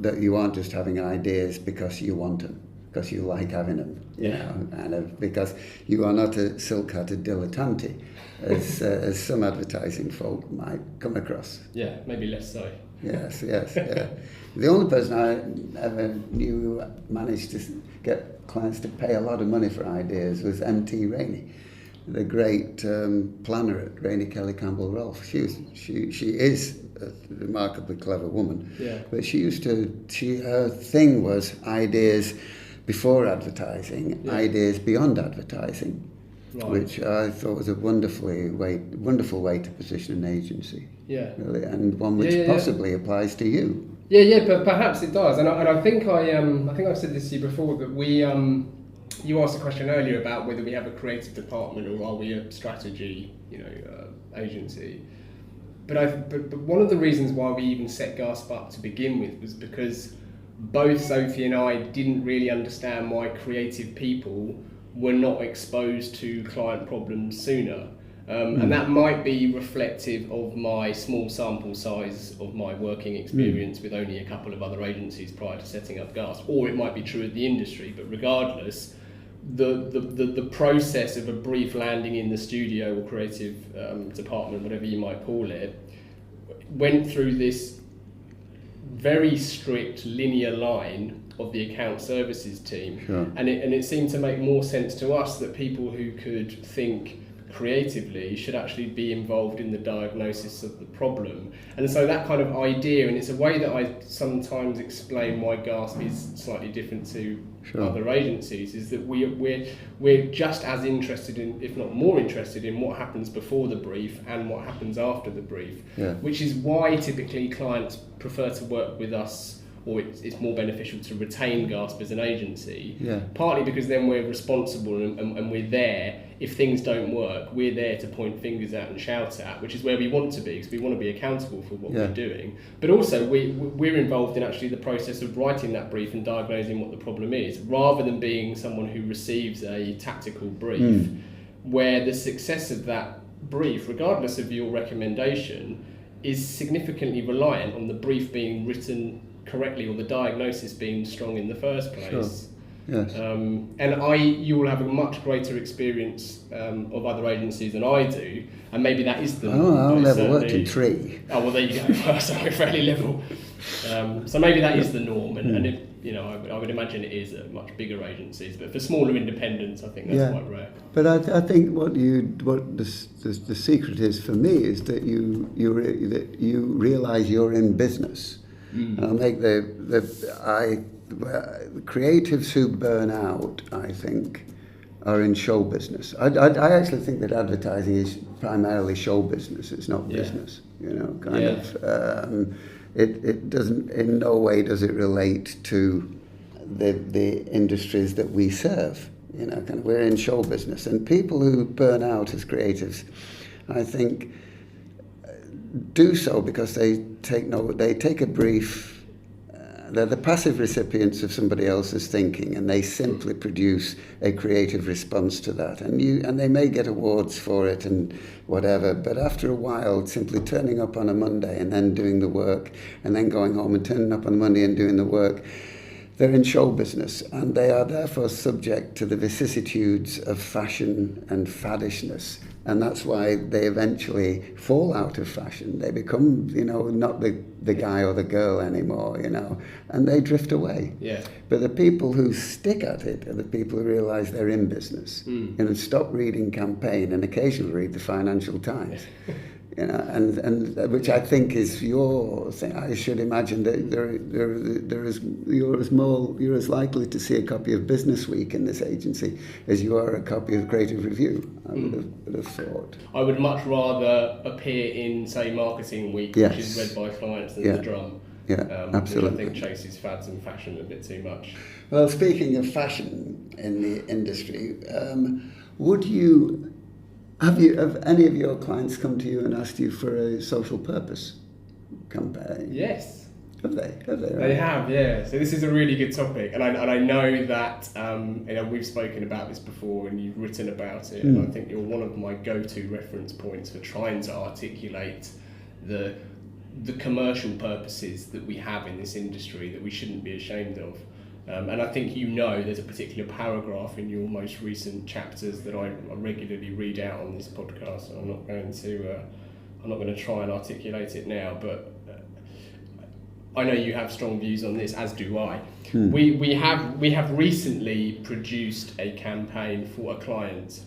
That you aren't just having ideas because you want them, because you like having them, you know, and because you are not a silk-hatted dilettante, as some advertising folk might come across.
Yeah, maybe less so.
Yes, yeah. The only person I ever knew who managed to get clients to pay a lot of money for ideas was M.T. Rainey, the great planner at Rainey Kelly Campbell Rolfe. She is a remarkably clever woman, but her thing was ideas before advertising, ideas beyond advertising. Right. Which I thought was a wonderful way to position an agency. Yeah, really, and one which possibly applies to you.
Yeah, but perhaps it does. And I think I've said this to you before, that we you asked a question earlier about whether we have a creative department or are we a strategy, agency. But one of the reasons why we even set Gasp up to begin with was because both Sophie and I didn't really understand why creative people were not exposed to client problems sooner. And that might be reflective of my small sample size of my working experience with only a couple of other agencies prior to setting up Gasp, or it might be true of the industry. But regardless, the process of a brief landing in the studio or creative department, whatever you might call it, went through this very strict linear line of the account services team. Sure. And it seemed to make more sense to us that people who could think creatively should actually be involved in the diagnosis of the problem. And so that kind of idea, and it's a way that I sometimes explain why Gasp is slightly different to other agencies, is that we're just as interested in, if not more interested in, what happens before the brief and what happens after the brief, which is why typically clients prefer to work with us, or it's more beneficial to retain Gasp as an agency, partly because then we're responsible and we're there. If things don't work, we're there to point fingers at and shout at, which is where we want to be, because we want to be accountable for what we're doing. But also we're involved in actually the process of writing that brief and diagnosing what the problem is, rather than being someone who receives a tactical brief, where the success of that brief, regardless of your recommendation, is significantly reliant on the brief being written correctly or the diagnosis being strong in the first place.
Sure. Yes.
And you will have a much greater experience of other agencies than I do, and maybe that is the norm.
I've never worked in tree.
Oh well, there you go. So we're fairly level. So maybe that is the norm, and if, I would imagine it is at much bigger agencies, but for smaller independents, I think that's quite rare.
But I think what the secret is for me is that you realise you're in business. And I'll make the creatives who burn out, I think, are in show business. I actually think that advertising is primarily show business. It's not business. It doesn't, in no way does it relate to the industries that we serve. We're in show business, and people who burn out as creatives, I think, do so because they take a brief. They're the passive recipients of somebody else's thinking, and they simply produce a creative response to that. And they may get awards for it and whatever, but after a while, simply turning up on a Monday and then doing the work, and then going home and turning up on Monday and doing the work, they're in show business, and they are therefore subject to the vicissitudes of fashion and faddishness. And that's why they eventually fall out of fashion. They become, not the guy or the girl anymore, and they drift away. Yeah. But the people who stick at it are the people who realise they're in business, and stop reading Campaign and occasionally read the Financial Times. And which I think is your thing. I should imagine that you're as likely to see a copy of Business Week in this agency as you are a copy of Creative Review. I would have thought.
I would much rather appear in, say, Marketing Week, which is read by clients, than The Drum.
Yeah, absolutely.
Which I think chases fads and fashion a bit too much.
Well, speaking of fashion in the industry, have any of your clients come to you and asked you for a social purpose campaign?
Yes.
Have they?
They have, yeah. So this is a really good topic, and I know that we've spoken about this before, and you've written about it, and I think you're one of my go-to reference points for trying to articulate the commercial purposes that we have in this industry that we shouldn't be ashamed of. And I think there's a particular paragraph in your most recent chapters that I regularly read out on this podcast. So I'm not going to try and articulate it now, but I know you have strong views on this, as do I. We have recently produced a campaign for a client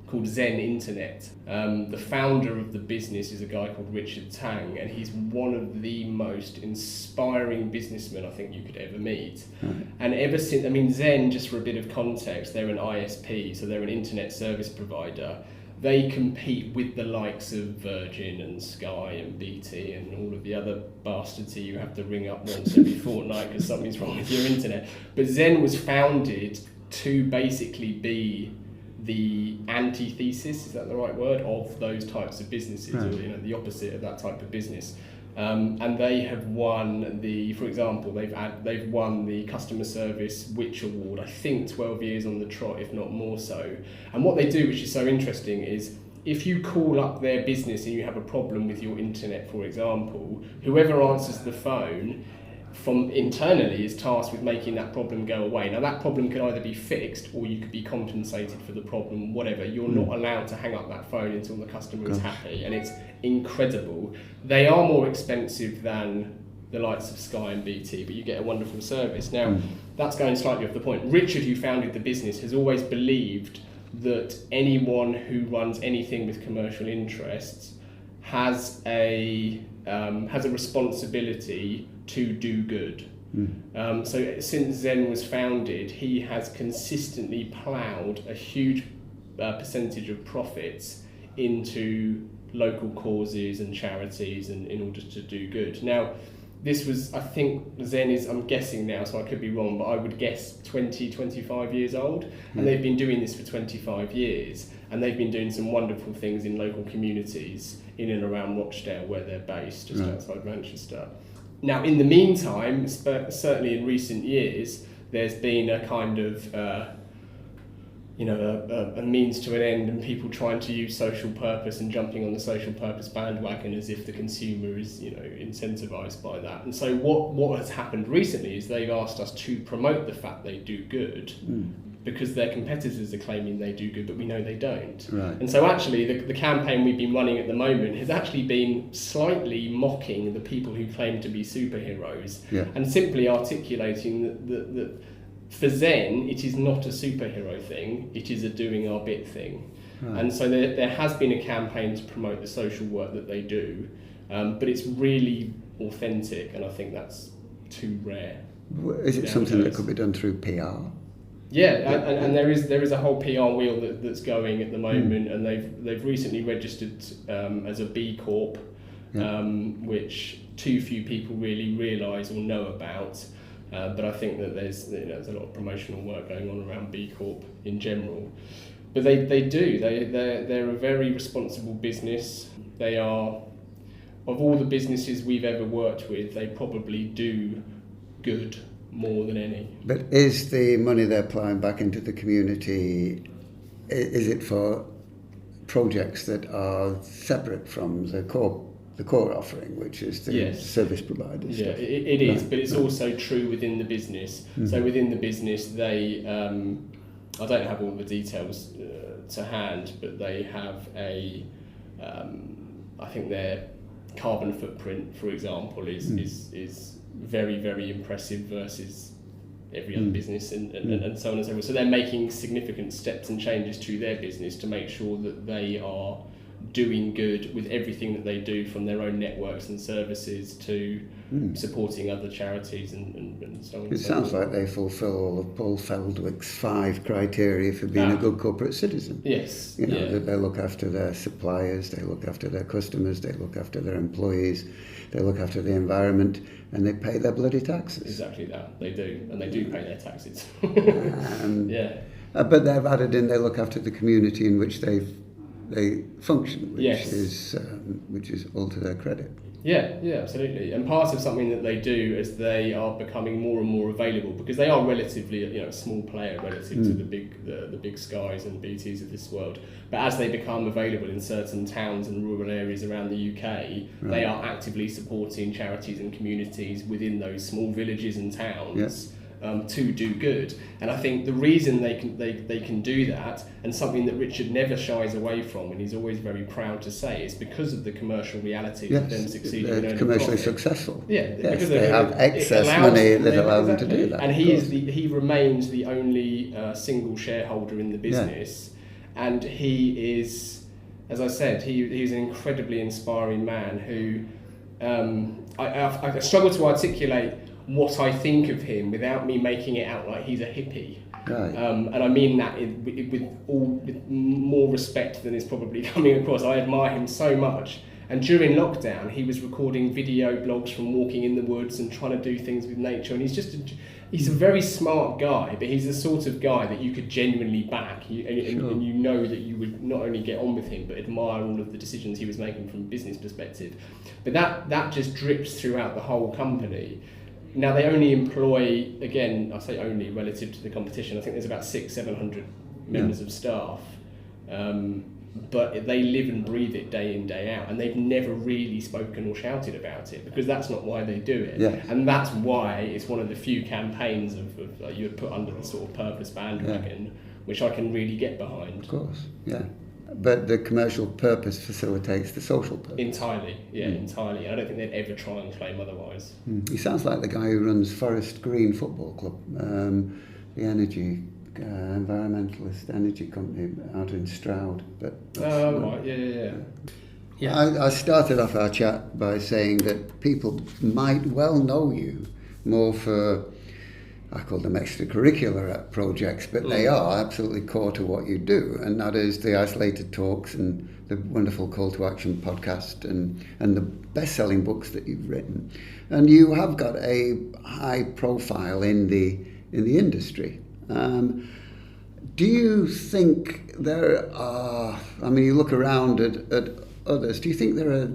called Zen Internet. The founder of the business is a guy called Richard Tang, and he's one of the most inspiring businessmen I think you could ever meet. And ever since, Zen, just for a bit of context, they're an ISP, so they're an internet service provider. They compete with the likes of Virgin and Sky and BT and all of the other bastards who you have to ring up once every fortnight because something's wrong with your internet. But Zen was founded to basically be the antithesis, is that the right word, of those types of businesses, or the opposite of that type of business. And they have won for example, they've won the Customer Service Which Award, I think 12 years on the trot, if not more so. And what they do, which is so interesting, is if you call up their business and you have a problem with your internet, for example, whoever answers the phone from internally is tasked with making that problem go away. Now that problem could either be fixed or you could be compensated for the problem, whatever. You're not allowed to hang up that phone until the customer is happy, and it's incredible. They are more expensive than the likes of Sky and BT, but you get a wonderful service. Now that's going slightly off the point. Richard, who founded the business, has always believed that anyone who runs anything with commercial interests has a responsibility to do good. So since Zen was founded, he has consistently ploughed a huge percentage of profits into local causes and charities and in order to do good. Now, this was, I think Zen is, I'm guessing now, so I could be wrong, but I would guess 25 years old, and they've been doing this for 25 years, and they've been doing some wonderful things in local communities in and around Rochdale, where they're based, just outside Manchester. Now, in the meantime, certainly in recent years, there's been a kind of, a means to an end, and people trying to use social purpose and jumping on the social purpose bandwagon as if the consumer is, incentivized by that. And so what has happened recently is they've asked us to promote the fact they do good, because their competitors are claiming they do good, but we know they don't.
Right.
And so actually the campaign we've been running at the moment has actually been slightly mocking the people who claim to be superheroes, and simply articulating that for Zen, it is not a superhero thing, it is a doing our bit thing. Right. And so there has been a campaign to promote the social work that they do, but it's really authentic, and I think that's too rare.
Is it something that could be done through PR?
Yeah, and there is a whole PR wheel that's going at the moment, and they've recently registered as a B Corp, which too few people really realise or know about. But I think that there's a lot of promotional work going on around B Corp in general. But they're a very responsible business. They are, of all the businesses we've ever worked with, they probably do good more than any.
But is the money they're applying back into the community, is it for projects that are separate from the core offering, which is the service providers?
Yeah, it is, but it's also true within the business. So within the business, they, I don't have all the details to hand, but they have I think their carbon footprint, for example, is very, very impressive versus every other business and so on and so forth. So they're making significant steps and changes to their business to make sure that they are doing good with everything that they do, from their own networks and services to supporting other charities and so on.
It sounds like they fulfil all of Paul Feldwick's 5 criteria for being a good corporate citizen.
Yes.
That they look after their suppliers, they look after their customers, they look after their employees, they look after the environment, and they pay their bloody taxes.
Exactly that, they do, and they do pay their taxes.
But they've added in, they look after the community in which they've they function, which
Yes.
is all to their credit.
Yeah, absolutely. And part of something that they do is they are becoming more and more available, because they are relatively, a small player relative to the big Skies and BTs of this world. But as they become available in certain towns and rural areas around the UK, they are actively supporting charities and communities within those small villages and towns. To do good. And I think the reason they can do that, and something that Richard never shies away from, and he's always very proud to say, is because of the commercial reality of them succeeding in
they're
earning
commercially
profit.
successful.
Yeah,
yes,
because
they have excess money that allows them to do that.
And he remains the only single shareholder in the business, and he is, as I said, he's an incredibly inspiring man who I struggle to articulate what I think of him without me making it out like he's a hippie.
Right.
And I mean that with more respect than is probably coming across. I admire him so much. And during lockdown, he was recording video blogs from walking in the woods and trying to do things with nature. And he's a very smart guy, but he's the sort of guy that you could genuinely back. And you know that you would not only get on with him, but admire all of the decisions he was making from a business perspective. But that just drips throughout the whole company. Now, they only employ, again, I say only relative to the competition, I think there's about 600-700 members of staff, but they live and breathe it day in, day out, and they've never really spoken or shouted about it, because that's not why they do it.
Yes.
And that's why it's one of the few campaigns of you would put under the sort of purpose bandwagon, which I can really get behind.
Of course, yeah. But the commercial purpose facilitates the social purpose.
Entirely. I don't think they'd ever try and claim otherwise.
He sounds like the guy who runs Forest Green Football Club, the energy, environmentalist energy company out in Stroud. But
Right, yeah.
I started off our chat by saying that people might well know you more for, I call them extracurricular projects, but they are absolutely core to what you do, and that is the Isolated Talks and the wonderful Call to Action podcast and the best-selling books that you've written. And you have got a high profile in the industry. Do you think there are, you look around at others, do you think there are,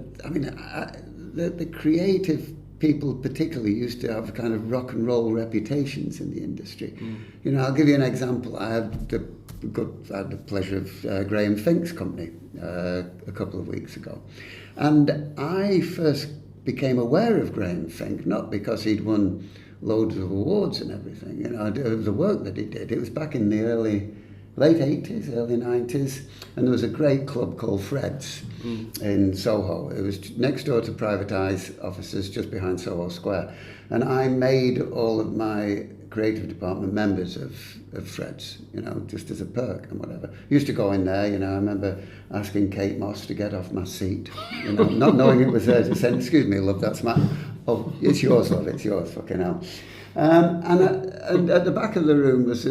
the creative people particularly used to have kind of rock and roll reputations in the industry. I'll give you an example. I had the pleasure of Graham Fink's company a couple of weeks ago. And I first became aware of Graham Fink, not because he'd won loads of awards and everything, the work that he did. It was back in the late 80s, early 90s, and there was a great club called Fred's in Soho. It was next door to Private Eye's offices, just behind Soho Square. And I made all of my creative department members of Fred's, just as a perk and whatever. Used to go in there, I remember asking Kate Moss to get off my seat, not knowing it was there, to say, "Excuse me, love, that's my..." "Oh, it's yours, love, it's yours, fucking hell." And at the back of the room was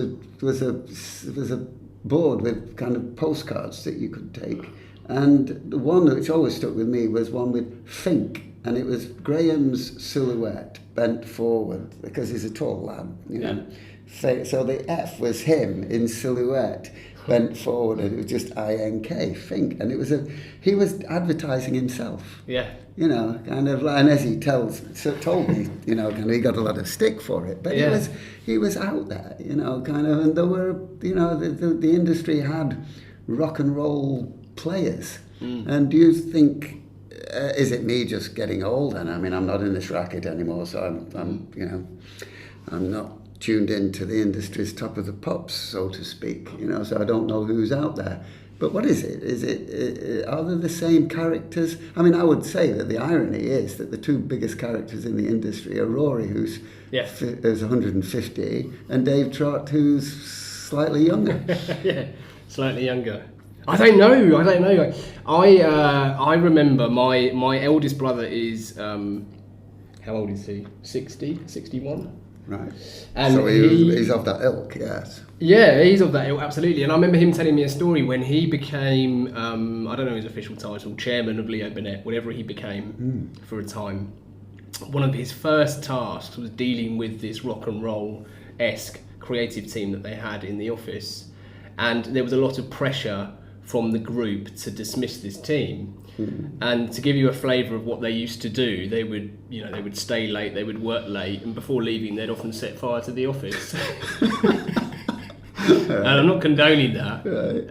a board with kind of postcards that you could take, and the one which always stuck with me was one with Fink, and it was Graham's silhouette bent forward because he's a tall lad, So the F was him in silhouette bent forward, and it was just INK, Fink, and he was advertising himself. Yeah. Kind of, and as he told me, kind of, he got a lot of stick for it, but he was out there, kind of, and there were, the industry had rock and roll players. And do you think, is it me just getting old? And I'm not in this racket anymore, so I'm not tuned into the industry's top of the pops, so to speak, so I don't know who's out there. But what is it? Are they the same characters? I would say that the irony is that the two biggest characters in the industry are Rory, who's 150, and Dave Trott, who's slightly younger.
Slightly younger. I don't know. I remember my eldest brother is, how old is he? 60, 61?
Right.
And
so he's of that ilk, yes.
Yeah, he's of that ilk, absolutely. And I remember him telling me a story when he became, I don't know his official title, chairman of Leo Burnett, whatever he became for a time. One of his first tasks was dealing with this rock and roll-esque creative team that they had in the office. And there was a lot of pressure from the group to dismiss this team. And to give you a flavour of what they used to do, they would stay late, they would work late, and before leaving they'd often set fire to the office. And I'm not condoning that,
Right.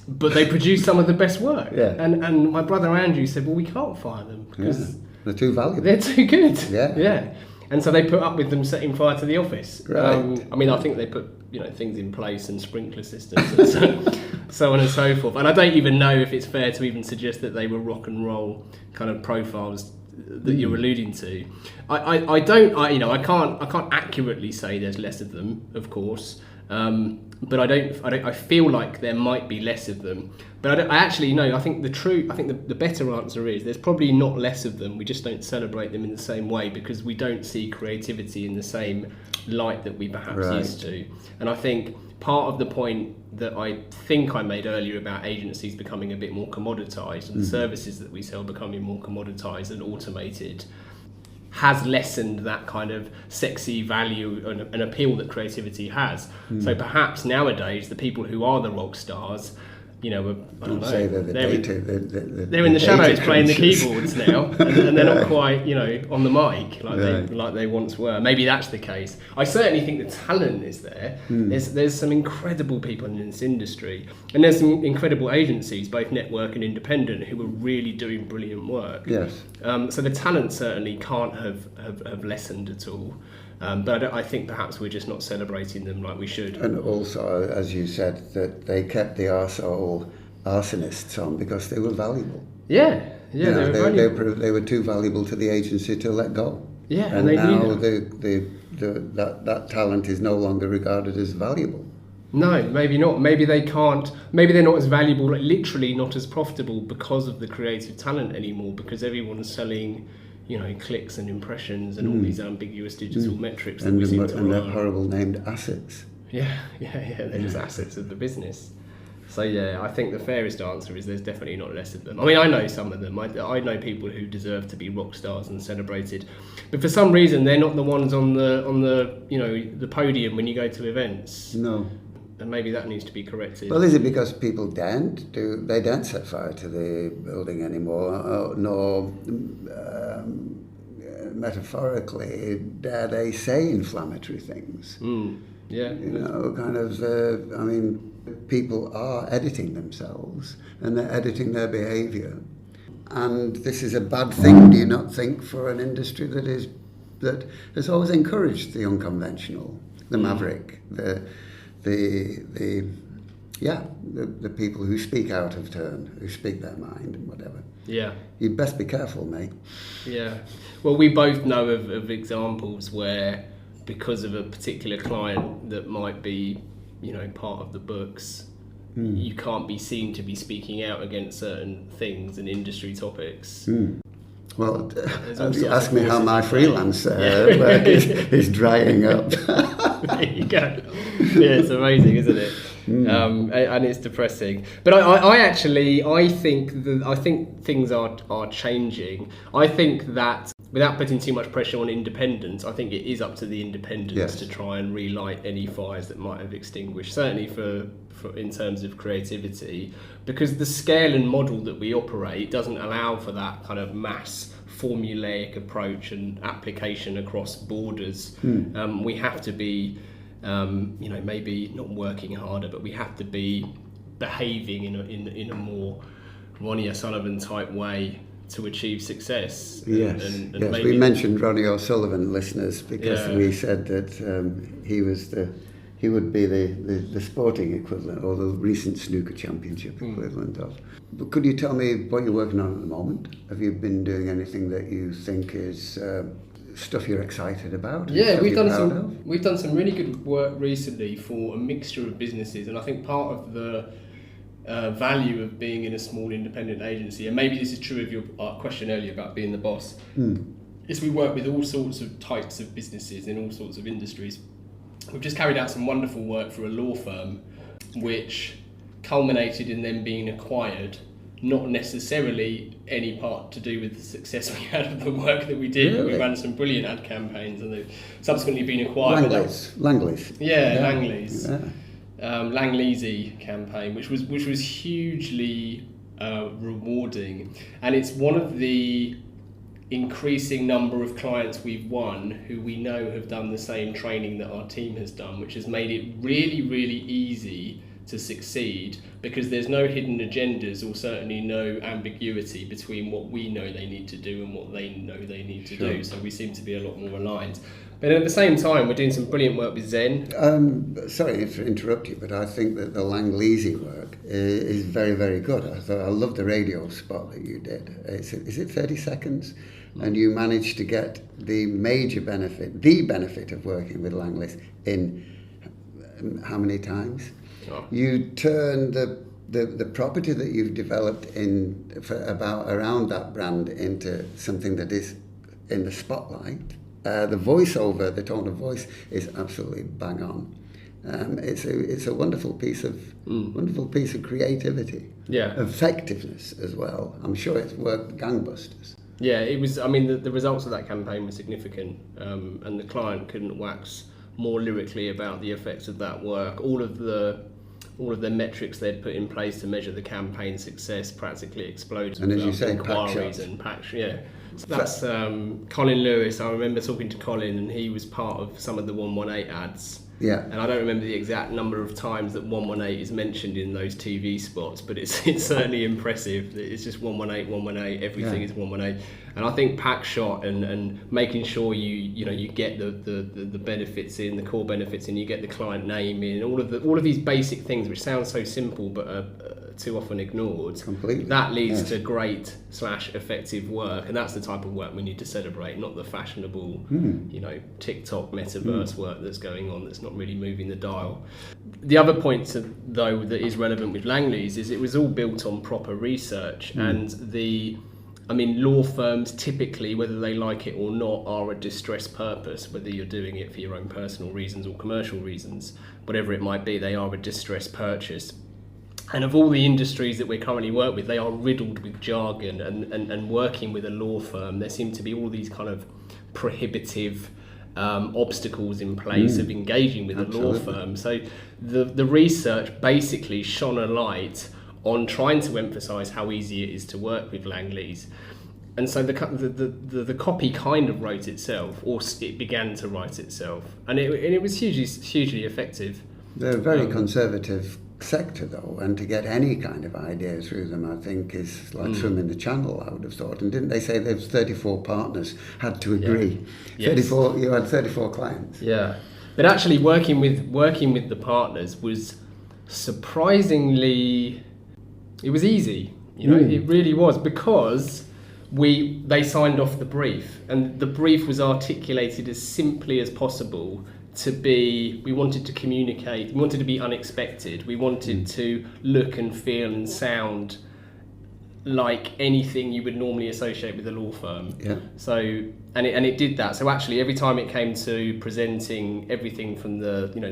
but they produce some of the best work.
Yeah.
And my brother Andrew said, well, we can't fire them because
They're too valuable.
they're too good.
Yeah.
And so they put up with them setting fire to the office.
Right.
I mean, I think they put things in place and sprinkler systems and so on and so forth. And I don't even know if it's fair to even suggest that they were rock and roll kind of profiles that you're alluding to. I can't accurately say there's less of them, of course. But I feel like there might be less of them. But I think the better answer is there's probably not less of them. We just don't celebrate them in the same way because we don't see creativity in the same light that we perhaps used to. And I think part of the point that I think I made earlier about agencies becoming a bit more commoditized and the services that we sell becoming more commoditized and automated has lessened that kind of sexy value and appeal that creativity has. So perhaps nowadays the people who are the rock stars, they're in the shadows playing the keyboards now, and they're not quite, on the mic like they once were. Maybe that's the case. I certainly think the talent is there. There's some incredible people in this industry, and there's some incredible agencies, both network and independent, who are really doing brilliant work.
Yes.
So the talent certainly can't have lessened at all. But I think perhaps we're just not celebrating them like we should.
And also, as you said, that they kept the arsehole arsonists on because they were valuable.
Yeah, they were valuable.
They were too valuable to the agency to let go.
Yeah,
and
they
now
knew
that talent is no longer regarded as valuable.
No, maybe not. Maybe they can't. Maybe they're not as valuable, literally not as profitable because of the creative talent anymore. Because everyone's selling, clicks and impressions and all these ambiguous digital metrics that we seem to
and
rely
they're
on.
horrible named assets.
Yeah. They're just assets of the business. So I think the fairest answer is there's definitely not less of them. I mean, I know some of them. I know people who deserve to be rock stars and celebrated, but for some reason they're not the ones on the podium when you go to events.
No.
And maybe that needs to be corrected.
Well, is it because people don't set fire to the building anymore, nor metaphorically dare they say inflammatory things?
Yeah.
People are editing themselves and they're editing their behaviour. And this is a bad thing, do you not think, for an industry that has always encouraged the unconventional, the maverick, the people who speak out of turn, who speak their mind and whatever.
Yeah.
You'd best be careful, mate.
Yeah. Well, we both know of examples where, because of a particular client that might be, part of the books, you can't be seen to be speaking out against certain things and industry topics.
Well, ask me how my freelance work is drying up.
There you go. Yeah, it's amazing, isn't it? And it's depressing. But I think things are changing. I think that without putting too much pressure on independents, I think it is up to the independents to try and relight any fires that might have extinguished. Certainly for in terms of creativity, because the scale and model that we operate doesn't allow for that kind of mass formulaic approach and application across borders. We have to be maybe not working harder, but we have to be behaving in a more Ronnie O'Sullivan type way to achieve success.
Yes,
maybe
we mentioned Ronnie O'Sullivan, listeners, because we said that he would be the sporting equivalent, or the recent snooker championship equivalent of. But could you tell me what you're working on at the moment? Have you been doing anything that you think is stuff you're excited about?
Yeah, we've done some really good work recently for a mixture of businesses, and I think part of the value of being in a small independent agency, and maybe this is true of your question earlier about being the boss, is we work with all sorts of types of businesses in all sorts of industries. We've just carried out some wonderful work for a law firm, which culminated in them being acquired, not necessarily any part to do with the success we had of the work that we did.
Really?
We ran some brilliant ad campaigns, and they've subsequently been acquired.
Langleys.
Yeah, Langleys.
Yeah.
Langleys campaign, which was hugely rewarding, and it's one of the increasing number of clients we've won who we know have done the same training that our team has done, which has made it really, really easy to succeed, because there's no hidden agendas, or certainly no ambiguity between what we know they need to do and what they know they need to do. So we seem to be a lot more aligned. But at the same time, we're doing some brilliant work with Zen.
Sorry to interrupt you, but I think that the Langleys work is very, very good. I love the radio spot that you did. Is it 30 seconds? And you managed to get the benefit of working with Langleys in how many times? Oh. You turn the property that you've developed around that brand into something that is in the spotlight. The voiceover, the tone of voice is absolutely bang on. It's a wonderful piece of creativity.
Yeah.
Effectiveness as well. I'm sure it's worked gangbusters.
Yeah, it was. I mean, the results of that campaign were significant, and the client couldn't wax more lyrically about the effects of that work. All of the metrics they'd put in place to measure the campaign success practically exploded.
And as you say,
inquiries and packs. Yeah. So that's Colin Lewis. I remember talking to Colin, and he was part of some of the 118 ads.
Yeah.
And I don't remember the exact number of times that 118 is mentioned in those TV spots, but it's certainly impressive. It's just 118, 118, everything is 118. And I think pack shot and making sure you get the benefits in, the core benefits in, you get the client name in, all of these basic things which sound so simple but are too often ignored.
Completely.
That leads to great / effective work, and that's the type of work we need to celebrate, not the fashionable TikTok metaverse work that's going on that's not really moving the dial. The other point though that is relevant with Langleys is it was all built on proper research, and law firms typically, whether they like it or not, are a distress purpose, whether you're doing it for your own personal reasons or commercial reasons, whatever it might be, they are a distress purchase. And of all the industries that we currently work with, they are riddled with jargon, and working with a law firm, there seem to be all these kind of prohibitive obstacles in place of engaging with a law firm. So the research basically shone a light on trying to emphasise how easy it is to work with Langleys. And so the copy kind of wrote itself, or it began to write itself, and it was hugely effective.
They're a very conservative sector though, and to get any kind of idea through them, I think, is like swimming the channel, I would have thought. And didn't they say there's 34 partners had to agree? Yeah. 34. You had 34 clients.
Yeah, but actually working with the partners was surprisingly, it was easy. It really was, because they signed off the brief, and the brief was articulated as simply as possible. We wanted to communicate, we wanted to be unexpected, we wanted to look and feel and sound like anything you would normally associate with a law firm.
Yeah.
So, and it did that. So actually every time it came to presenting everything from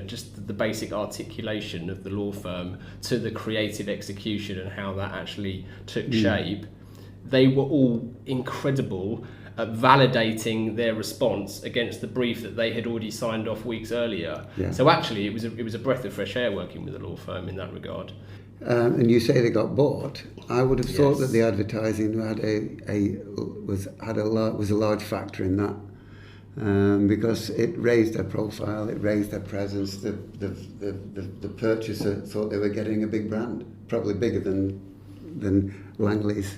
just the basic articulation of the law firm to the creative execution and how that actually took shape, they were all incredible at validating their response against the brief that they had already signed off weeks earlier. Yeah. So actually, it was a breath of fresh air working with a law firm in that regard.
And you say they got bought. I would have thought that the advertising was a large factor in that, because it raised their profile, it raised their presence. The purchaser thought they were getting a big brand, probably bigger than Langleys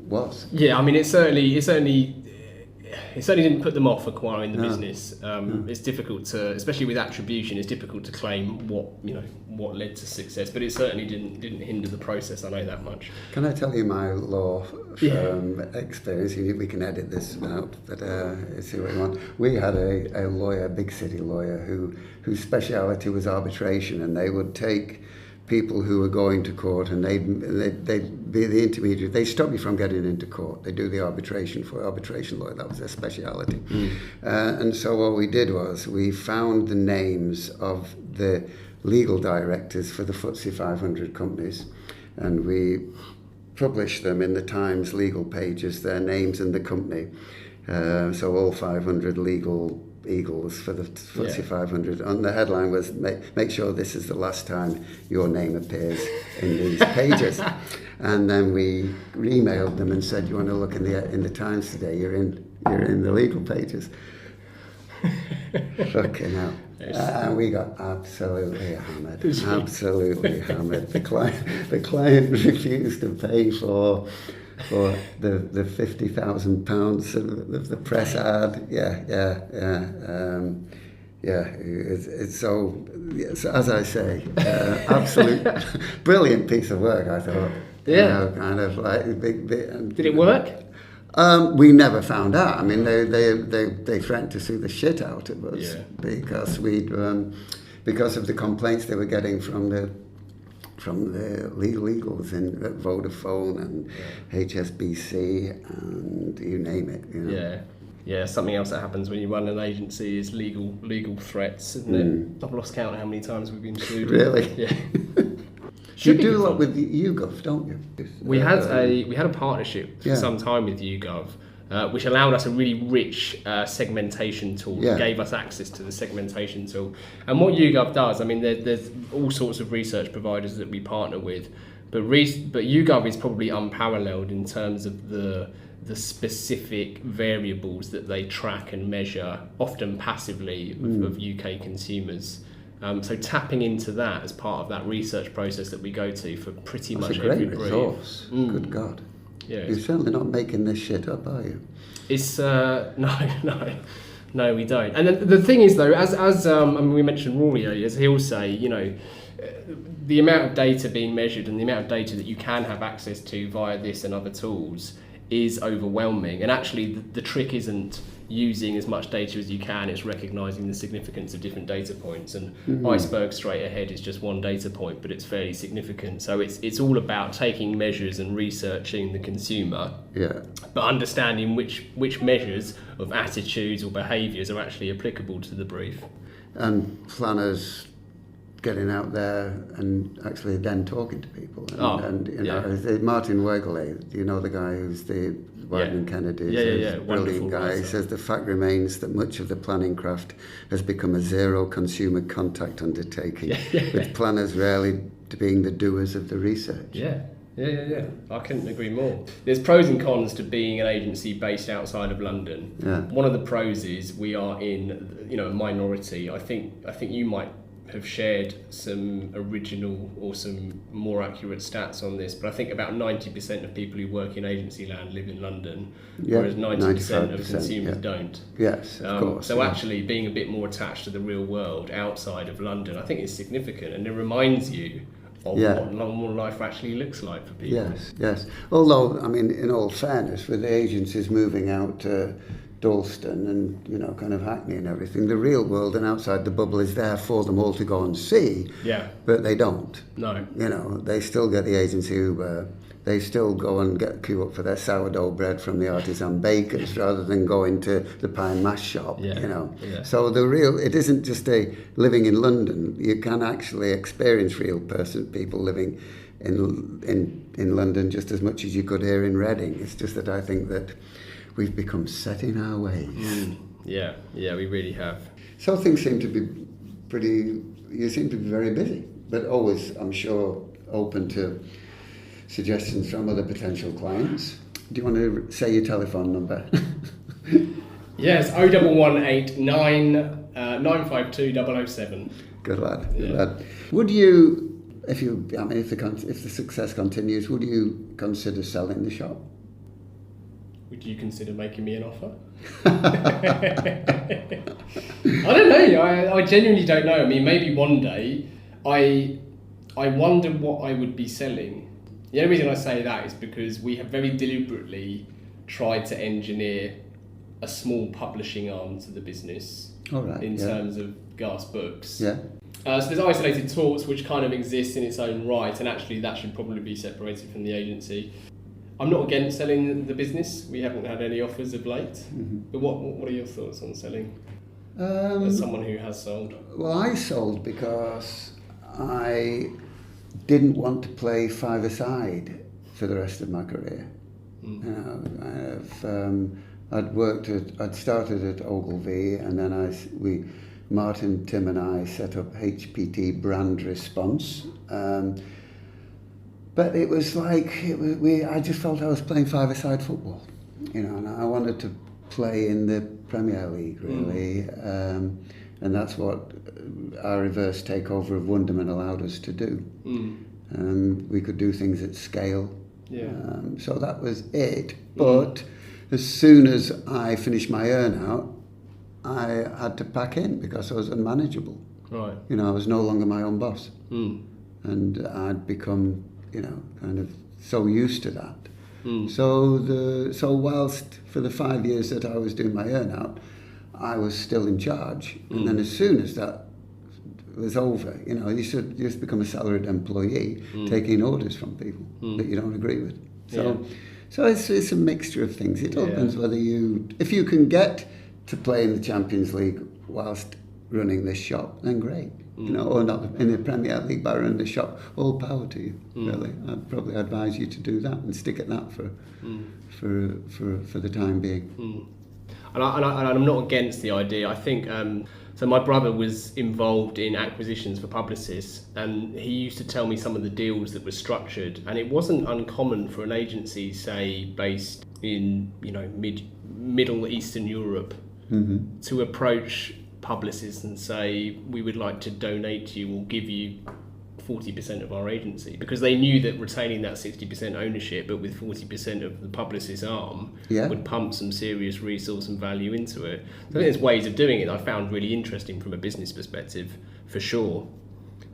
was.
Yeah, I mean, it certainly didn't put them off acquiring the business. It's difficult to, especially with attribution, it's difficult to claim what led to success, but it certainly didn't hinder the process. I know that much.
Can I tell you my law firm experience? We can edit this out, but see what you want. We had a lawyer, a big city lawyer, whose speciality was arbitration, and they would take people who were going to court, and they'd be the intermediary. They stop you from getting into court. They do the arbitration for arbitration lawyer. That was their speciality. And so what we did was we found the names of the legal directors for the FTSE 500 companies, and we published them in the Times legal pages, their names and the company. So all 500 legal Eagles for the FTSE 500. And the headline was, make sure this is the last time your name appears in these pages. And then we emailed them and said, you want to look in the Times today? You're in the legal pages. Fucking hell. We got absolutely hammered. Absolutely hammered. The client refused to pay for the £50,000 of the press ad. It's so as I say, absolute brilliant piece of work, I thought.
Yeah.
Kind of like big.
Did it work?
We never found out. I mean, they threatened to sue the shit out of us because because of the complaints they were getting from the legals at Vodafone and HSBC and you name it. You know?
Yeah. Something else that happens when you run an agency is legal threats, isn't it? I've lost count of how many times we've been sued.
Really?
Yeah.
You do a lot with YouGov, don't you?
We had a partnership for some time with YouGov, which allowed us a really rich segmentation tool.
Yeah.
It gave us access to the segmentation tool. And what YouGov does, I mean, there's all sorts of research providers that we partner with, but YouGov is probably unparalleled in terms of the specific variables that they track and measure, often passively, of UK consumers. So tapping into that as part of that research process that we go to for pretty much every brief.
That's a great resource. Good God.
Yeah,
You're certainly not making this shit up, are you?
It's no, we don't. And then the thing is, though, as I mean, we mentioned Rory earlier, as he'll say, you know, the amount of data being measured and the amount of data that you can have access to via this and other tools is overwhelming. And actually, the trick isn't using as much data as you can, it's recognising the significance of different data points, and iceberg straight ahead is just one data point, but it's fairly significant. So it's all about taking measures and researching the consumer, but understanding which measures of attitudes or behaviours are actually applicable to the brief.
And planners getting out there and actually then talking to people. And you know, Martin Wegerle, you know the guy who's the Wyden Kennedy, brilliant guy. He says the fact remains that much of the planning craft has become a zero consumer contact undertaking, with planners rarely being the doers of the research. Yeah. I couldn't agree more. There's pros and cons to being an agency based outside of London. One of the pros is we are in, a minority. I think you might have shared some original or some more accurate stats on this, but I think about 90% of people who work in agency land live in London, whereas 90% of consumers don't. Yes, of course. So actually being a bit more attached to the real world outside of London, I think is significant, and it reminds you of what normal life actually looks like for people. Yes. Although, I mean, in all fairness, with the agencies moving out to Dalston and kind of Hackney and everything, the real world and outside the bubble is there for them all to go and see. But they don't. No. They still get the agency Uber. They still go and queue up for their sourdough bread from the artisan bakers rather than going to the pie and mash shop. So it isn't just living in London. You can actually experience real people living in London just as much as you could here in Reading. It's just that I think that we've become set in our ways. Yeah, we really have. So things seem to be you seem to be very busy, but always, I'm sure, open to suggestions from other potential clients. Do you want to say your telephone number? Yes, 01189 952 007. Good lad. Would you, if the success continues, would you consider selling the shop? Would you consider making me an offer? I don't know. I genuinely don't know. I mean, maybe one day. I wonder what I would be selling. The only reason I say that is because we have very deliberately tried to engineer a small publishing arm to the business in terms of Gasp books. So there's isolated talks which kind of exist in its own right, and actually that should probably be separated from the agency. I'm not against selling the business. We haven't had any offers of late. But what are your thoughts on selling? As someone who has sold. Well, I sold because I didn't want to play five-a-side for the rest of my career. I'd started at Ogilvy, and then Martin, Tim and I set up HPT Brand Response. But it was like, I just felt I was playing five-a-side football, and I wanted to play in the Premier League, really. And that's what our reverse takeover of Wunderman allowed us to do. We could do things at scale.
Yeah.
So that was it. But as soon as I finished my earn-out, I had to pack in because I was unmanageable.
Right.
I was no longer my own boss. And I'd become, kind of so used to that. So whilst for the 5 years that I was doing my earn-out, I was still in charge. And then as soon as that was over, you should just become a salaried employee, taking orders from people that you don't agree with. So it's a mixture of things. It all depends if you can get to play in the Champions League whilst running this shop, then great. Or not in the Premier League by running the shop, all power to you, really. I'd probably advise you to do that and stick at that for the time being.
And I'm not against the idea. I think, so my brother was involved in acquisitions for publicists, and he used to tell me some of the deals that were structured, and it wasn't uncommon for an agency, say, based in, Middle Eastern Europe, to approach publicists and say, we would like to donate to you or give you 40% of our agency, because they knew that retaining that 60% ownership, but with 40% of the publicist's arm, would pump some serious resource and value into it. So I think there's ways of doing it I found really interesting from a business perspective, for sure.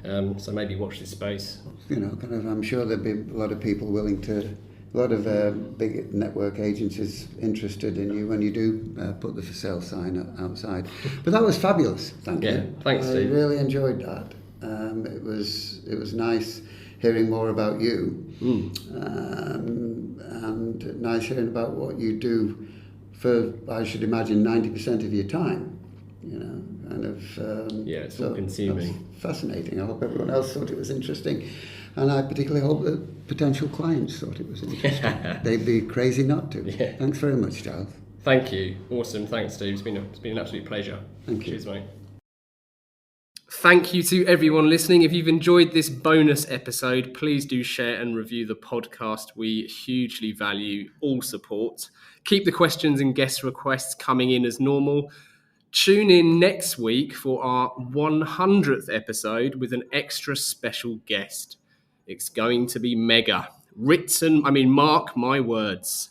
So maybe watch this space.
I'm sure there'd be a lot of people willing to, a lot of big network agencies interested in you when you do put the for sale sign outside. But that was fabulous. Thank you.
Thanks, Steve.
I really enjoyed that. It was nice hearing more about you, and nice hearing about what you do for, I should imagine, 90% of your time.
It's all consuming.
Fascinating. I hope everyone else thought it was interesting, and I particularly hope that potential clients thought it was interesting. They'd be crazy not to.
Yeah.
Thanks very much, Giles.
Thank you. Awesome. Thanks, Steve. It's been an absolute pleasure.
Thank you.
Cheers, mate. Thank you to everyone listening. If you've enjoyed this bonus episode, please do share and review the podcast. We hugely value all support. Keep the questions and guest requests coming in as normal. Tune in next week for our 100th episode with an extra special guest. It's going to be mega. Mark my words.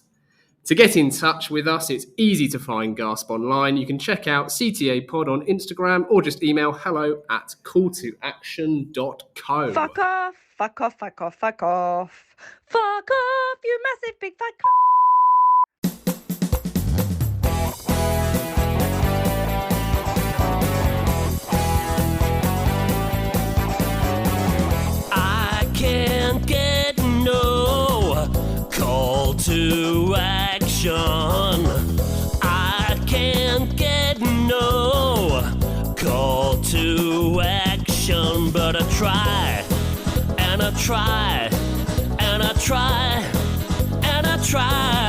To get in touch with us, it's easy to find Gasp online. You can check out CTA Pod on Instagram or just email hello@calltoaction.co.
Fuck off, fuck off, fuck off, fuck off. Fuck off, you massive big fat
I can't get no call to action. I can't get no call to action, but I try, and I try, and I try, and I try.